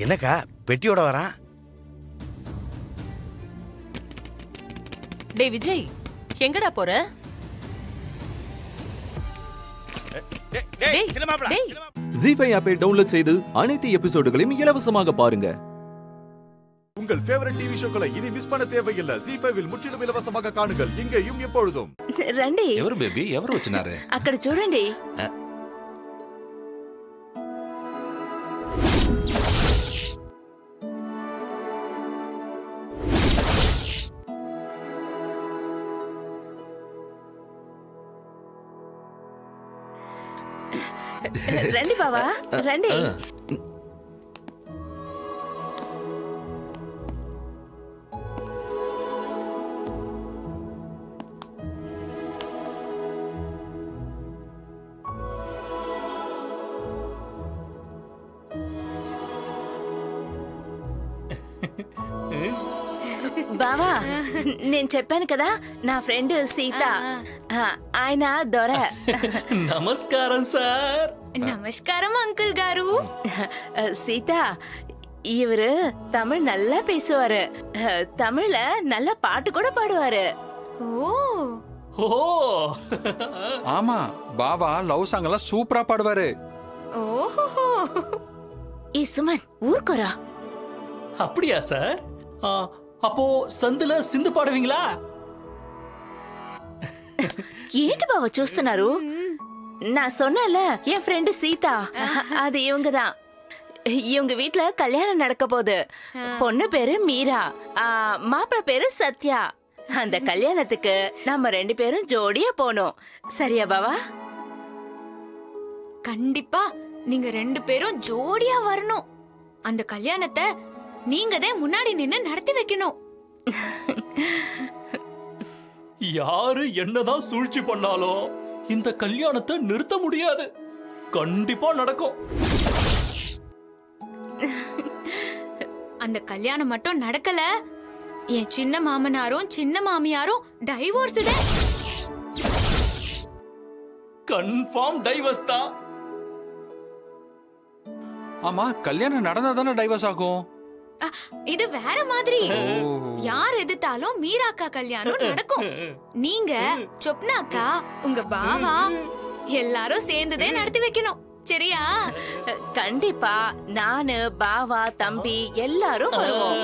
என்னக்கா பெட்டியோட வரான்? டேய் விஜய், எங்கடா போற? ஜி5 ஆப்பை டவுன்லோட் செய்து அனைத்து எபிசோடுகளையும் இலவசமாக பாருங்க. உங்கள் ஃபேவரட் டிவி ஷோக்களை இனி மிஸ் பண்ண தேவையில்லை. ஜி5ல் முற்றிலும் இலவசமாக காணுங்கள், இங்கேயும் எப்பொழுதும். రండి. ఎవరు బేబీ ఎవరు వచ్చినారు? అక్కడ చూడండి. రండి బావా, రండి. బావా, నేను చెప్పాను కదా నా ఫ్రెండ్ సీత, ఆయన దొర. నమస్కారం సార్. நமஸ்காரம் அங்கிள் காரு. சீதா, இவரு தமிழ் நல்லா பேசுவாரு, தமிழ்ல நல்ல பாட்டு கூட பாடுவாரு. ஓ, ஆமா, பாவா லவ் சாங் எல்லாம் சூப்பரா பாடுவாரு. ஓஹோ. ஏ சுமன், ஊர்க்கோரா. அப்படியா சார்? அப்போ சந்துல சிந்து பாடுவீங்களா? ఏంటి బావ చూస్తున్నారు? நான் சொன்னேன்ல என் ஃப்ரெண்டு சீதா, அது இவங்க தான். இவங்க வீட்ல கல்யாணம் நடக்க போகுது. பொண்ணு பேரு மீரா, மாப்பிள்ளை பேரு சத்யா. அந்த கல்யாணத்துக்கு நம்ம 2 பேரும் ஜோடியா போனோம். சரியா பாவா? கண்டிப்பா நீங்க 2 பேரும் ஜோடியா வரணும். அந்த கல்யாணத்தை நீங்க தான் முன்னாடி நின்னு நடத்தி வைக்கணும். யாரு என்னதான் சூழ்ச்சி பண்ணாலும் இந்த கல்யாணத்தை நிறுத்த முடியாது. கண்டிப்பா நடக்கும். அந்த கல்யாணம் மட்டும் நடக்கல, என் சின்ன மாமனாரும் சின்ன மாமியாரும் டைவோர்ஸ். கன்ஃபார்ம் டைவர்ஸ் தான். ஆமா, கல்யாணம் நடந்தா தானே டைவர்ஸ் ஆகும். இது வேற மாதிரி. யார் எதிர்த்தாலும் மீராக்கா கல்யாணம் நடக்கும். நீங்க சொப்னாக்கா, உங்க பாவா எல்லாரும் சேர்ந்துதே நடத்தி வைக்கணும். சரியா? கண்டிப்பா நானு, பாவா, தம்பி எல்லாரும் வருவோம்.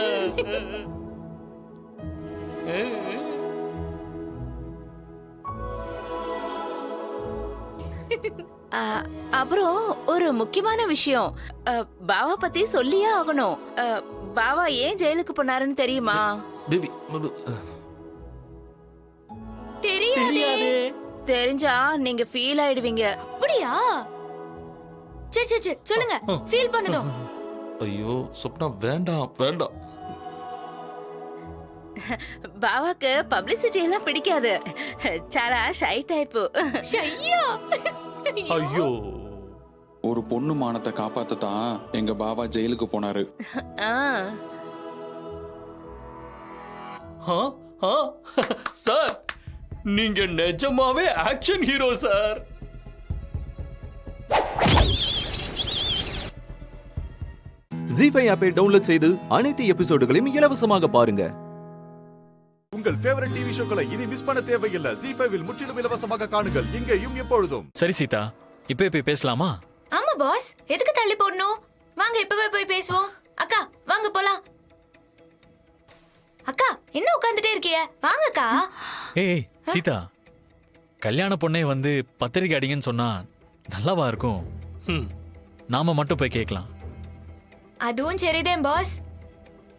அப்புறம் ஒரு முக்கியமான விஷயம், பாவா பத்தி சொல்லியே ஆகணும். பாவா ஏன் ஜெயிலுக்கு போனாருன்னு தெரியுமா? பேபி தெரியாதே. தெரிஞ்சா நீங்க ஃபீல் ஆயிடுவீங்க. அப்படியா? சரி சரி சரி, சொல்லுங்க. ஃபீல் பண்ணதும். ஐயோ சொப்னா, வேண்டாம் வேண்டாம். பாவாக்கு பப்ளிசிட்டி எல்லாம் பிடிக்காது. చాలా ஷை டைப். ஷையா? ஐயோ, ஒரு பொண்ணு மானத்தை காப்பாத்த தான் எங்க பாவா ஜெயிலுக்கு போனாரு. சார், நீங்க நிஜமாவே ஆக்ஷன் ஹீரோ சார். ஜி5 ஆப்பை டவுன்லோட் செய்து அனைத்து எபிசோடுகளையும் இலவசமாக பாருங்க. உங்கள் ஃபேவரட் டிவி ஷோக்களை இனி மிஸ் பண்ண தேவையில்லை. ஜி5ல் முற்றிலும் இலவசமாக காணுங்கள், இங்கேயும் எப்பொழுதும். சரி சீதா, இப்ப பேசலாமா? ஆமா பாஸ், எதுக்கு தள்ளி போடணும்? வாங்க இப்பவே போய் பேசுவோம். அக்கா வாங்க போலாம். அக்கா என்ன உட்கார்ந்துட்டே இருக்கிய? வாங்கக்கா. ஏய் சீதா, கல்யாண பொண்ணே வந்து பத்திரிக்கை அடிங்கன்னு சொன்னா நல்லாவா இருக்கும்? நாம மட்டும் போய் கேட்கலாம். அதுவும் சரிதான் பாஸ்.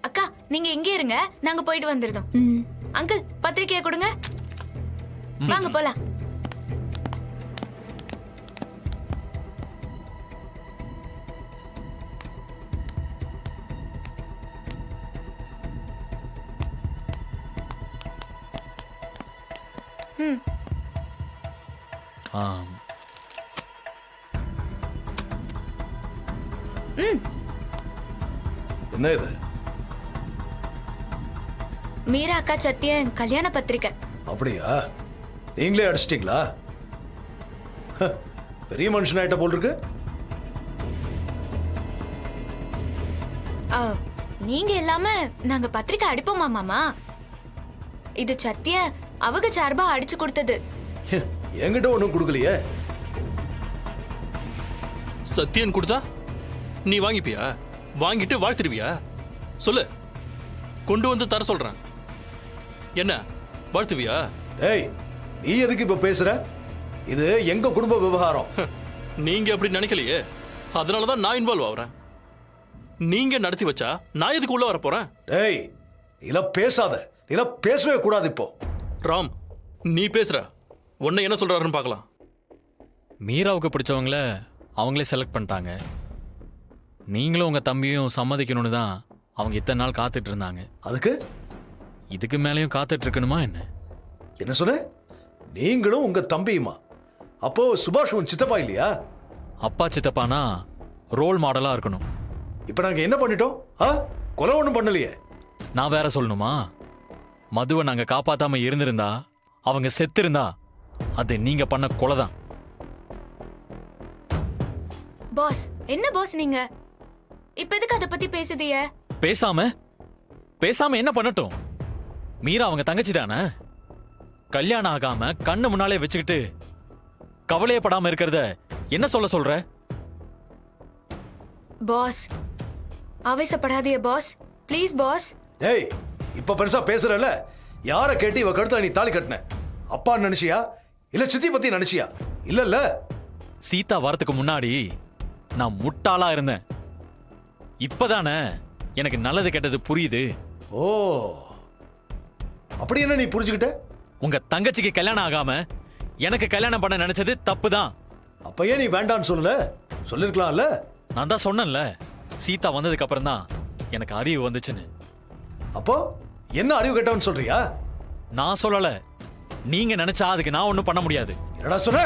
அக்கா நீங்க இங்கே இருங்க, நாங்க போயிட்டு வந்துருதோம். அங்கிள் பத்திரிக்கையை கொடுங்க. வாங்க போலாம். என்ன இது? மீரா அக்கா சத்தியன் கல்யாண பத்திரிக்கை. அப்படியா? நீங்களே அடிச்சிட்டீங்களா? பெரிய மனுஷன் ஆயிட்ட போல் இருக்கு. நீங்க இல்லாம நாங்க பத்திரிக்கை அடிப்போமா மாமா? இது சத்திய அவங்க சார்பா அடிச்சு கொடுத்தது. என்கிட்ட ஒண்ணும் கொடுக்கலையே. சத்தியன் கொடுத்தா நீ வாங்கிப்பியா? வாங்கிட்டு வாழ்த்துருவியா? சொல்லு, கொண்டு வந்து தர சொல்றேன். என்ன வாழ்த்துவியா? ஏய், நீ எதுக்கு இப்ப பேசுற? இது எங்க குடும்ப விவகாரம். நீங்க அப்படி நினைக்கலையே, அதனாலதான் நான் இன்வால்வ் ஆகுறேன். நீங்க நடத்தி வச்சா நான் எதுக்கு உள்ள வர போறேன்? ஏய், இல்ல பேசாத. இல்ல பேசவே கூடாது இப்போ. ராம், நீ பேசுற. உன்னை என்ன சொல்றாருன்னு பார்க்கலாம். மீராவுக்கு பிடிச்சவங்கள அவங்களே செலக்ட் பண்ணிட்டாங்க. நீங்களும் உங்க தம்பியும் சம்மதிக்கணும்னு தான் அவங்க இத்தனை நாள் காத்துட்டு இருந்தாங்க. அதுக்கு இதுக்கு மேலேயும் காத்துட்டு இருக்கணுமா என்ன? என்ன சொன்ன? நீங்களும் உங்க தம்பியுமா? அப்போ சுபாஷ் உன் சித்தப்பா இல்லையா? அப்பா சித்தப்பானா ரோல் மாடலா இருக்கணும். இப்ப நாங்க என்ன பண்ணிட்டோம்? கொலை ஒண்ணும் பண்ணலையே. நான் வேற சொல்லணுமா? மதுவை நாங்க காப்பாத்தாம இருந்திருந்தா, அவங்க செத்து இருந்தா, அது நீங்க பண்ண கொலைதான். பாஸ் என்ன பாஸ் நீங்க இப்ப எதுக்கு அத பத்தி பேசுதிய? பேசாம என்ன பண்ணட்டும்? மீரா அவங்க தங்கச்சி தானே. கல்யாணம் ஆகாம கண்ணு முன்னாலே வச்சுக்கிட்டு கவலையப்படாம இருக்கிறத என்ன சொல்ற? பாஸ் ஆவேசப்படாதீங்க பாஸ், ப்ளீஸ் பாஸ். ஏய், இப்ப பெருசா பேசுறல. யார கேட்டு இவ கழுத்துல நீ தாலி கட்டின? அப்பா நினைச்சியா இல்ல சித்தி பத்தி நினைச்சியா? இல்ல சீதா வரதுக்கு முன்னாடி நான் முட்டாளா இருந்தேன். இப்பதானே எனக்கு நல்லது கெட்டது புரியுது. ஓ, அப்படி என்ன நீ புரிஞ்சுக்கிட்ட? உங்க தங்கச்சிக்கு கல்யாணம் ஆகாம எனக்கு கல்யாணம் பண்ண நினைச்சது தப்புதான். அப்ப ஏன் நீ வேண்டான்னு சொல்லிருக்கலாம்ல? நான் தான் சொன்னேன்ல, சீதா வந்ததுக்கு அப்புறம் தான் எனக்கு அறிவு வந்துச்சுன்னு. அப்போ என்ன அறிவு கெட்டவன்னு சொல்றியா? நான் சொல்லல, நீங்க நினைச்சா அதுக்கு நான் ஒண்ணும் பண்ண முடியாது. என்னடா சொல்ற?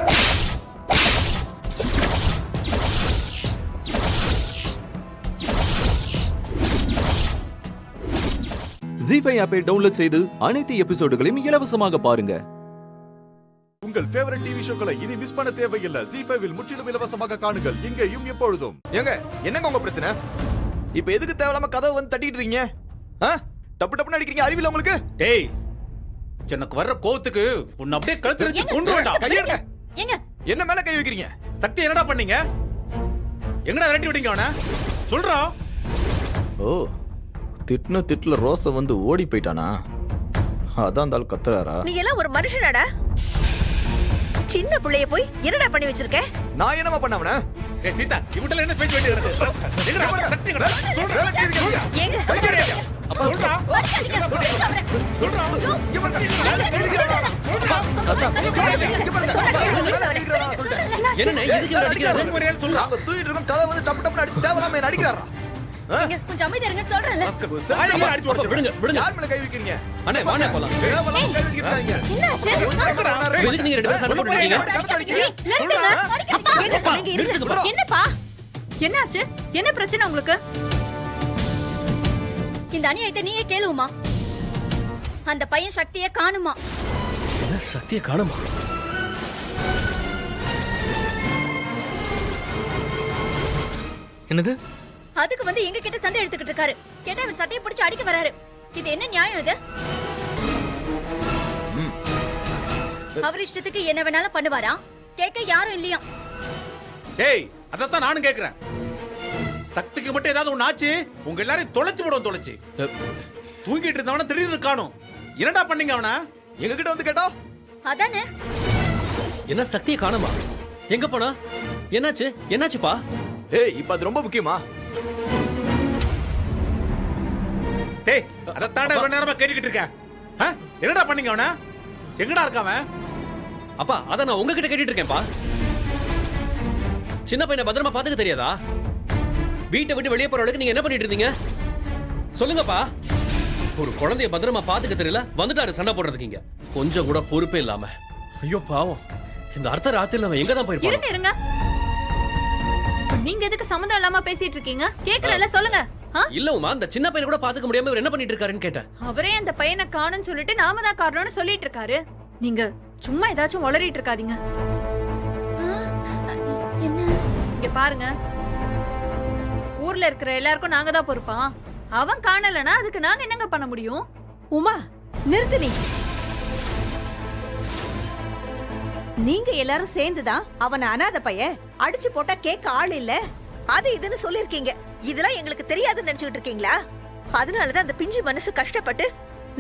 ஜீ5 ஆப்பை டவுன்லோட் செய்து அனைத்து எபிசோடுகளையும் இலவசமாக பாருங்க. உங்கள் ஃபேவரட் டிவி ஷோக்களை இனி மிஸ் பண்ண தேவையில்லை. ஜீ5 முற்றிலும் இலவசமாக காணுங்கள், இங்கேயும் எப்பொழுதும். ஏங்க, என்னங்க உங்க பிரச்சனை? இப்ப எதுக்கு தேவையில்லாம கதவை வந்து தட்டிட்டு இருக்கீங்க? டப்பு டப்புன்னு அடிக்கிறீங்க, அறிவில உங்களுக்கு? டேய், எனக்கு வர்ற கோவத்துக்கு உன்னை அப்படியே கழுத்து கொண்டு வேண்டாம். கையெடுங்க. என்ன மேல கை வைக்கிறீங்க? சக்தி என்னடா பண்ணீங்க? எங்கடா விரட்டி விட்டீங்க அவனை? சொல்றா. ஓ, திட்டுன திட்டுல ரோச வந்து ஓடி போயிட்டானா? அதான் அந்த ஆள் கத்துறாரா? நீ எல்லாம் ஒரு மனுஷனாடா? சின்ன பிள்ளைய போய் என்னடா பண்ணி வச்சிருக்க? நான் என்னமா பண்ணவன? ஏய் சீதா, இவட்டல என்ன பேச்சு வேண்டி இருக்கு? எங்கடா சக்தி எங்கடா? சொல்றா. ஏங்க அப்பா சொல்றா. சொல்றா. என்ன எதுக்கு அடிக்கிறாரு? சொல்றாங்க தூக்கிட்டு இருக்கோம், கதவை வந்து டப்பு டப்புன்னு அடிச்சு தேவலாம என்ன அடிக்கிறாரா? கொஞ்சம் அமைதியா இருங்க சொல்றேன்ல. விடுங்க விடுங்க. யார் மேல கை வைக்கிறீங்க? அண்ணே வாண்ணே போலாம். தேவலாம கை வைக்கிறீங்க. எதுக்கு நீங்க ரெண்டு பேரும் சண்டை போட்டுறீங்க? என்னப்பா? என்னாச்சு? என்ன பிரச்சனை உங்களுக்கு? இந்த அநியாயத்தை நீயே கேளுமா? அந்த பையன் சக்தியை காணுமா? என்ன சக்தியை காணுமா? என்னது? அதுக்கு வந்து எங்க கிட்ட சண்டை எடுத்துக்கிட்டு இருக்காரு. கேட்டா அவர் சட்டையை பிடிச்சு அடிக்க வராரு. இது என்ன நியாயம் இது? அவர் இஷ்டத்துக்கு என்ன வேணாலும் பண்ணுவாரா? கேட்க யாரும் இல்லையா? டேய், அதத்தான் நானும் கேக்குறேன். சக்திக்கு மட்டும் ஏதாவது ஒண்ணு ஆச்சு உங்க எல்லாரையும் தொலைச்சு விடுவோம். தொலைச்சு தூங்கிட்டு இருந்தவன திடீர்னு காணும். என்னடா பண்ணீங்க அவன? எங்க கிட்ட வந்து கேட்டா அதானே என்ன சக்தியை காணுமா? எங்க போனா? என்னாச்சு? என்னாச்சுப்பா? ஏய் இப்ப அது ரொம்ப முக்கியமா? டேய் அத தாண்ட ரொம்ப நேரமா கேட்டுக்கிட்டு இருக்கேன். என்னடா பண்ணீங்க அவன? எங்கடா இருக்காவன்? அப்பா அத நான் உங்ககிட்ட கேட்டுட்டு இருக்கேன்ப்பா. சின்ன பையனை பத்திரமா பாத்துக்க தெரியாதா? வீட்டை விட்டு வெளியே போறவளுக்கு நீங்க என்ன பண்ணிட்டு இருந்தீங்க சொல்லுங்கப்பா. ஒரு குழந்தைய பத்திரமா பாத்துக்க தெரியல, வந்துட்டாரு சண்டை போடுறதுக்கு. இங்க கொஞ்சம் கூட பொறுப்பே இல்லாம. ஐயோ பாவம், இந்த அர்த்த ராத்திரில அவன் எங்க தான் போயிருப்பான்? இருங்க. நீங்க எதுக்கு சம்மந்தம் இல்லாம பேசிட்டு இருக்கீங்க? கேக்குறல சொல்லுங்க. இல்ல உமா, அந்த சின்ன பையனை கூட பாத்துக்க முடியாம இவர் என்ன பண்ணிட்டு இருக்காருன்னு கேட்டேன். அவரே அந்த பையனை காணும்னு சொல்லிட்டு நாம தான் காரணம்னு சொல்லிட்டு இருக்காரு. நீங்க சும்மா ஏதாச்சும் வளரிட்டு இருக்காதீங்க. என்ன இங்க பாருங்க, ஊர்ல இருக்கிற எல்லாருக்கும் நாங்க தான் பொறுப்பா? அவன் காணலனா அதுக்கு நாங்க என்னங்க பண்ண முடியும்? உமா நிறுத்து. நீங்க எல்லாரும் சேர்ந்துதான் அவன அனாத பையன் அடிச்சு போட்டா கேட்க ஆள் இல்ல அது இதுன்னு சொல்லிருக்கீங்க. இதெல்லாம் எங்களுக்கு தெரியாதுன்னு நினைச்சுட்டு இருக்கீங்களா? அதனாலதான் அந்த பிஞ்சு மனசு கஷ்டப்பட்டு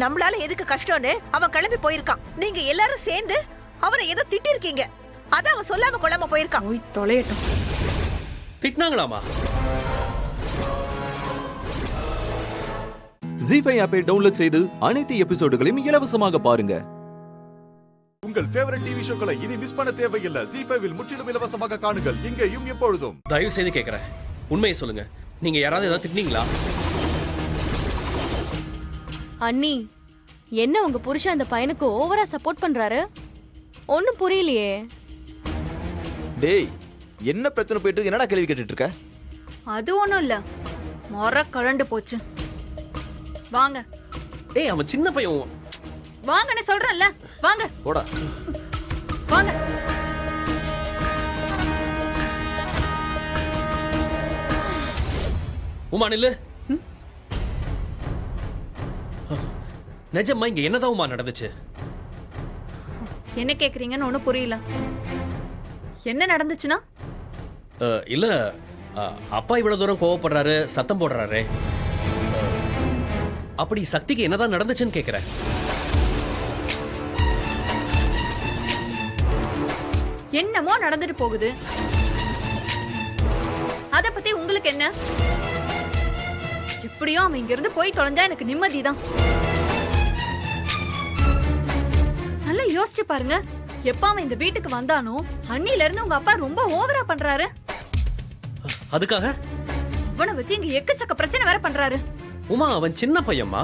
நம்மளால எதுக்கு கஷ்டம்னு அவன் கிளம்பி போயிருக்கான். நீங்க எல்லாரும் சேர்ந்து அவனை ஏதோ திட்டி இருக்கீங்க. அத அவன் சொல்லாம கொள்ளாம போயிருக்கான். தொலையட்டும். திட்டினாங்களாமா? ஜீ5 ஆப்பை டவுன்லோட் செய்து அனைத்து எபிசோடுகளையும் இலவசமாக பாருங்க. உங்கள் ஃபேவரட் டிவி ஷோக்களை இனி மிஸ் பண்ண தேவையில்லை. ஜீ5 முற்றிலும் இலவசமாக காணுங்கள், இங்கேயும் எப்பொழுதும். தயவு செய்து கேக்குறேன், உண்மையை சொல்லுங்க. நீங்க யாராவது ஏதாவது திட்டினீங்களா? அண்ணி, என்ன உங்க புருஷன் அந்த பையனுக்கு ஓவரா சப்போர்ட் பண்றாரு? ஒண்ணும் புரியலையே. டேய் என்ன பிரச்சனை போயிட்டு இருக்கு? என்னடா கேள்வி கேட்டுட்டு இருக்க? அது ஒண்ணும் இல்ல, மொற கலண்டு போச்சு. வாங்க. ஏய் அவன் சின்ன பையன். வாங்கன்னு சொல்றேன்ல, வாங்க. போடா வாங்க. உமா நில்லு. நிஜமா இங்க என்னதான் உமா நடந்துச்சு? என்ன கேக்குறீங்கன்னு ஒண்ணும் புரியல. என்ன நடந்துச்சுன்னா? இல்ல அப்பா இவ்வளவு தூரம் கோவப்படுறாரு, சத்தம் போடுறாரு. அப்படி சக்திக்கு என்னதான் நடந்துச்சுன்னு கேக்குறேன். என்னமோ நடந்துட்டு போகுது, அத பத்தி உங்களுக்கு என்ன? எப்படியோ அவன் இங்க இருந்து போய் தொலைஞ்சா எனக்கு நிம்மதிதான். நல்லா யோசிச்சு பாருங்க, எப்ப அவன் இந்த வீட்டுக்கு வந்தானோ அன்னில இருந்து உங்க அப்பா ரொம்ப ஓவரா பண்றாரு. அதுக்காக அவனை வச்சு இங்க எக்கச்சக்க பிரச்சனை வேற பண்றாரு. உமா அவன் சின்ன பையன்மா,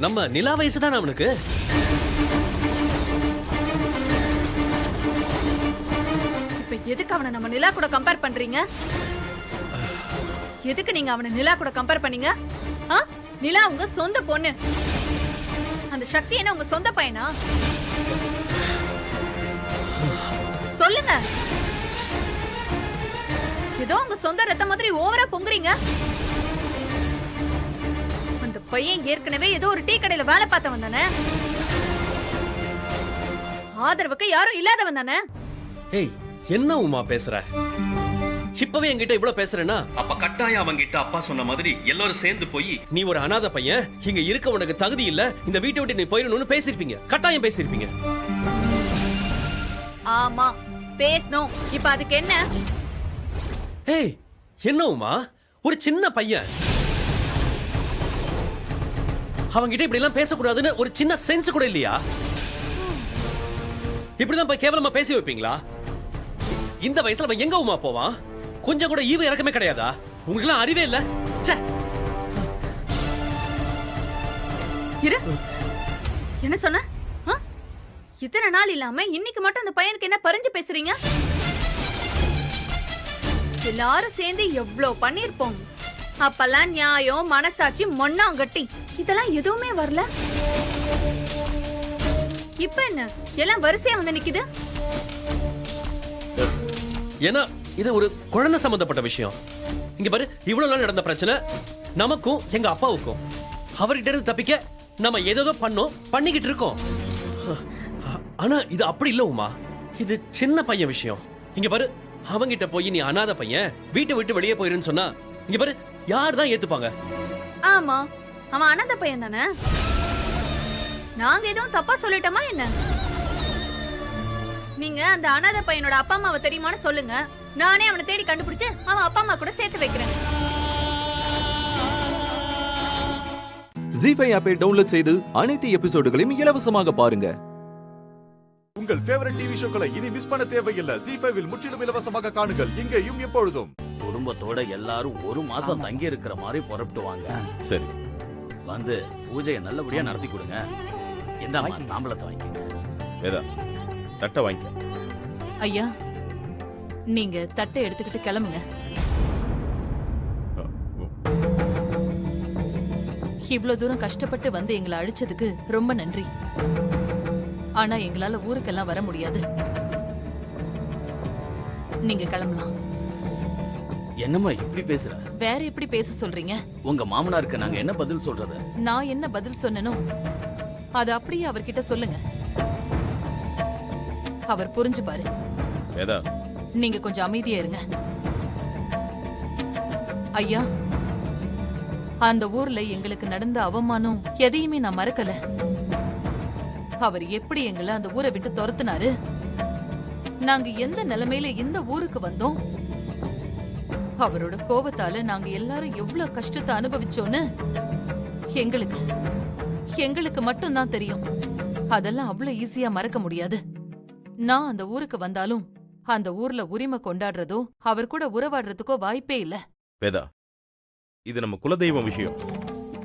நம்ம நிலா வயசுதான் அவனுக்கு. இப்ப எதுக்கு அவனை நம்ம நிலா கூட கம்பேர் பண்றீங்க? எதுக்கு நீங்க அவனை நிலா கூட கம்பேர் பண்ணீங்க? நிலா உங்க சொந்த பொண்ணு, அந்த சக்தி என்ன உங்க சொந்த பையனா? சொல்லுங்க. ஏதோ உங்க சொந்த ரத்த மாதிரி ஓவரா பொங்குறீங்க. அந்த பையன் ஏற்கனவே ஏதோ ஒரு டீ கடையில வேலை பார்த்தவன் தானே, ஆதரவுக்கு யாரும் இல்லாதவன் தானே. ஏய் என்ன உமா பேசுற? இப்பவே என்கிட்ட இவ்வளவு பேசுறேன்னா அப்ப கட்டாயம் அவங்கிட்ட அப்பா சொன்ன மாதிரி எல்லாரும் சேர்ந்து போய் நீ ஒரு அனாதை பையன், இங்க இருக்க உனக்கு தகுதி இல்ல, இந்த வீட்டை விட்டு நீ போயிடணும்னு பேசிருப்பீங்க. கட்டாயம் பேசிருப்பீங்க. ஆமா பேசணும். இப்ப அதுக்கு என்ன? ஏய் என்ன உமா, ஒரு சின்ன பையன், அவங்கிட்ட இப்படி எல்லாம் பேசக்கூடாதுன்னு ஒரு சின்ன சென்ஸ் கூட இல்லையா? இப்படிதான் போய் கேவலமா பேசி வைப்பீங்களா? இந்த வயசுல அவன் எங்க உமா போவான்? கொஞ்சம் கூட ஈவு இறக்கமே கிடையாதா? உங்களுக்கு எல்லாம் அறிவே இல்ல. இரு, என்ன சொன்ன? இத்தனை நாள் இல்லாம இன்னைக்கு மட்டும் அந்த பையனுக்கு என்ன பறிஞ்சு பேசுறீங்க? எல்லாரும் சேர்ந்து எவ்வளவு பண்ணிருப்போம். அப்பெல்லாம் நியாயம், மனசாட்சி, மண்ணாங்கட்டி இதெல்லாம் எதுவுமே வரல. இப்ப என்ன எல்லாம் வரிசையா வந்து நிக்குது? ஏன்னா இது ஒரு குழந்தை சம்பந்தப்பட்ட விஷயம். இங்க பாரு, இவ்வளவு நாள் நடந்த பிரச்சனை நமக்கும் எங்க அப்பாவுக்கும். அவர்கிட்ட இருந்து தப்பிக்க நம்ம ஏதோ பண்ணிக்கிட்டு இருக்கோம். ஆனா இது அப்படி இல்ல உமா, இது சின்ன பையன் விஷயம். இங்க பாரு, அவங்கிட்ட போய் நீ அனாதை பையன், வீட்டை விட்டு வெளியே போயிருன்னு சொன்னா இங்க பாரு, யார் தான் ஏத்துப்பாங்க? ஆமா, அவன் அனாதை பையன் தானே. நாங்க எதுவும் தப்பா சொல்லிட்டோமா என்ன? நீங்க அந்த அனாதை பையனோட அப்பா அம்மாவை தெரியுமான்னு சொல்லுங்க. நானே அவனை தேடி கண்டுபிடிச்சு அவன் அப்பா அம்மா கூட சேர்த்து வைக்கிறேன். ஜீ5 ஆப்பை டவுன்லோட் செய்து அனைத்து எபிசோடுகளையும் இலவசமாக பாருங்க. உங்கள் ஃபேவரட் டிவி ஷோக்களை இனி மிஸ் பண்ண தேவையில்லை. ஜீ5வில் முற்றிலும் இலவசமாக காணுங்கள், இங்கேயும் எப்பொழுதும். குடும்பத்தோட எல்லாரும் ஒரு மாசம் தங்கி இருக்கிற மாதிரி புறப்பட்டு வாங்க. சரி, வந்து பூஜையை நல்லபடியா நடத்தி கொடுங்க. இந்தாம்மா தாம்பளத்தை வாங்கிக்கங்க. வேதா, தட்டை வாங்கிக்க. ஐயா, நீங்க தட்டை எடுத்துக்கிட்டு கிளம்புங்க. இவ்வளவு தூரம் கஷ்டப்பட்டு வந்து எங்களை அழிச்சதுக்கு ரொம்ப நன்றி. ஆனா எங்களால ஊருக்கெல்லாம் வர முடியாது. நீங்க கிளம்பலாம். என்னம்மா இப்படி பேசுற? வேற எப்படி பேச சொல்றீங்க? உங்க மாமனாருக்கு நாங்க என்ன பதில் சொல்றது? நான் என்ன பதில் சொன்னனோ அது அப்படியே அவர்கிட்ட சொல்லுங்க. அவர் புரிஞ்சுப்பாரு. வேதா, நீங்க கொஞ்சம் அமைதியா இருங்க. ஐயா, அந்த ஊர்ல எங்களுக்கு நடந்த அவமானம் எதையுமே நான் மறக்கல. அவர் எப்படி எங்களை அந்த ஊரை விட்டு துரத்துனாரு, நாங்க எந்த நிலைமையில இந்த ஊருக்கு வந்தோம், அவரோட கோபத்தால நாங்க எல்லாரும் எவ்வளவு கஷ்டத்தை அனுபவிச்சோன்னு எங்களுக்கு மட்டும்தான் தெரியும். அதெல்லாம் அவ்வளவு ஈஸியா மறக்க முடியாது. நான் அந்த ஊருக்கு வந்தாலும் அந்த ஊர்ல உரிமை கொண்டாடுறதோ அவர் கூட உறவாடுறதுக்கோ வாய்ப்பே இல்ல. வேதா, இது நம்ம குலதெய்வம் விஷயம்.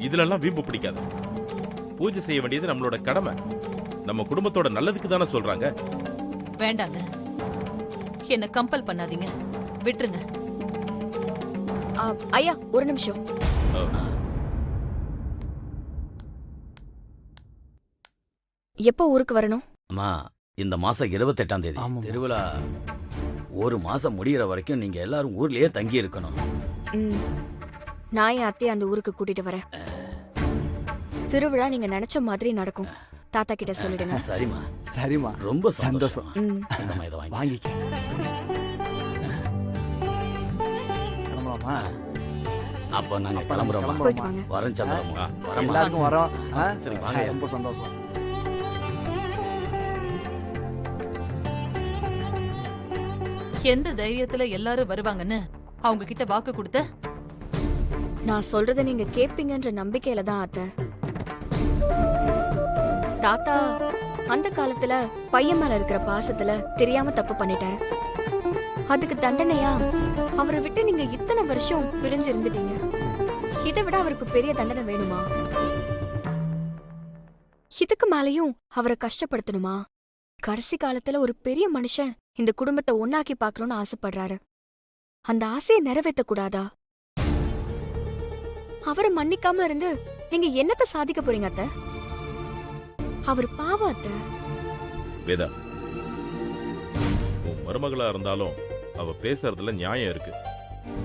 இதுலெல்லாம் வீம்பு பிடிக்காது. பூஜை செய்ய வேண்டியது நம்மளோட கடமை. நம்ம குடும்பத்தோட நல்லதுக்கு தானே சொல்றாங்க. வேண்டாங்க, என்ன கம்பல் பண்ணாதீங்க, விட்டுருங்க. ஐயா, ஒரு நிமிஷம். எப்போ ஊருக்கு வரணும்? அம்மா, இந்த மாசம் 28ஆம் தேதி திருவிழா. ஒரு மாசம் முடியற வரைக்கும் நீங்க எல்லாரும் ஊர்லயே தங்கி இருக்கணும். நான் என் அத்தையை அந்த ஊருக்கு கூட்டிட்டு வரேன். திருவிழா நீங்க நினைச்ச மாதிரி நடக்கும். தாத்தா கிட்ட சொல்லிடுங்க. சரிம்மா, சரிம்மா, ரொம்ப சந்தோஷம். இந்தம்மா இதை வாங்கிக்க. அப்ப நாங்க கிளம்புறோம். வரேன் சந்திரம்மா. எல்லாருக்கும் வரோம். சரி, வாங்க. ரொம்ப சந்தோஷம். எந்த தைரியத்துல எல்லாரும் வருவாங்கன்னு அவங்க கிட்ட வாக்கு கொடுத்த? நான் சொல்றத நீங்க கேட்பீங்கன்ற நம்பிக்கையில தான் அத்தை. தாத்தா அந்த காலத்துல பையன் மேல இருக்கிற பாசத்துல தெரியாம தப்பு பண்ணிட்டாரு. அதுக்கு தண்டனையா அவரை விட்டு நீங்க இத்தனை வருஷம் பிரிஞ்சு இருந்துட்டீங்க. இதை விட அவருக்கு பெரிய தண்டனை வேணுமா? இதுக்கு மேலயும் அவரை கஷ்டப்படுத்தணுமா? கடைசி காலத்துல ஒரு பெரிய மனுஷன் இந்த குடும்பத்தை ஒன்னாக்கி பார்க்கணும்னு ஆசைப்படுறாரு. அந்த ஆசையை நிறைவேற்ற கூடாதா? அவரை மன்னிக்காம இருந்து நீங்க என்னத்த சாதிக்க போறீங்க அத்தை? அவர் பாவம் அத்தை. வேதா, உன் மருமகளா இருந்தாலும் அவ பேசுறதுல நியாயம் இருக்கு.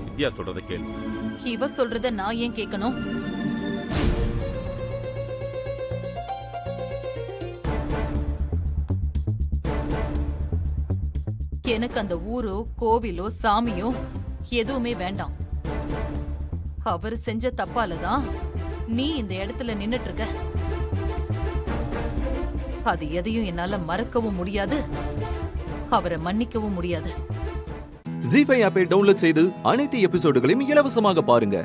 வித்யா சொல்றத கேளு. இவ சொல்றத நான் ஏன் கேட்கணும்? எனக்கு அந்த ஊரோ கோவிலோ சாமியோ எதுவுமே வேண்டாம். அவர் செஞ்ச தப்பாலதான் நீ இந்த இடத்துல நின்னுட்டு இருக்க. அது எதையும் என்னால மறக்கவும் முடியாது, அவரை மன்னிக்கவும் முடியாது. ஜீ5 ஆப்பை டவுன்லோட் செய்து அனைத்து எபிசோடுகளையும் இலவசமாக பாருங்க.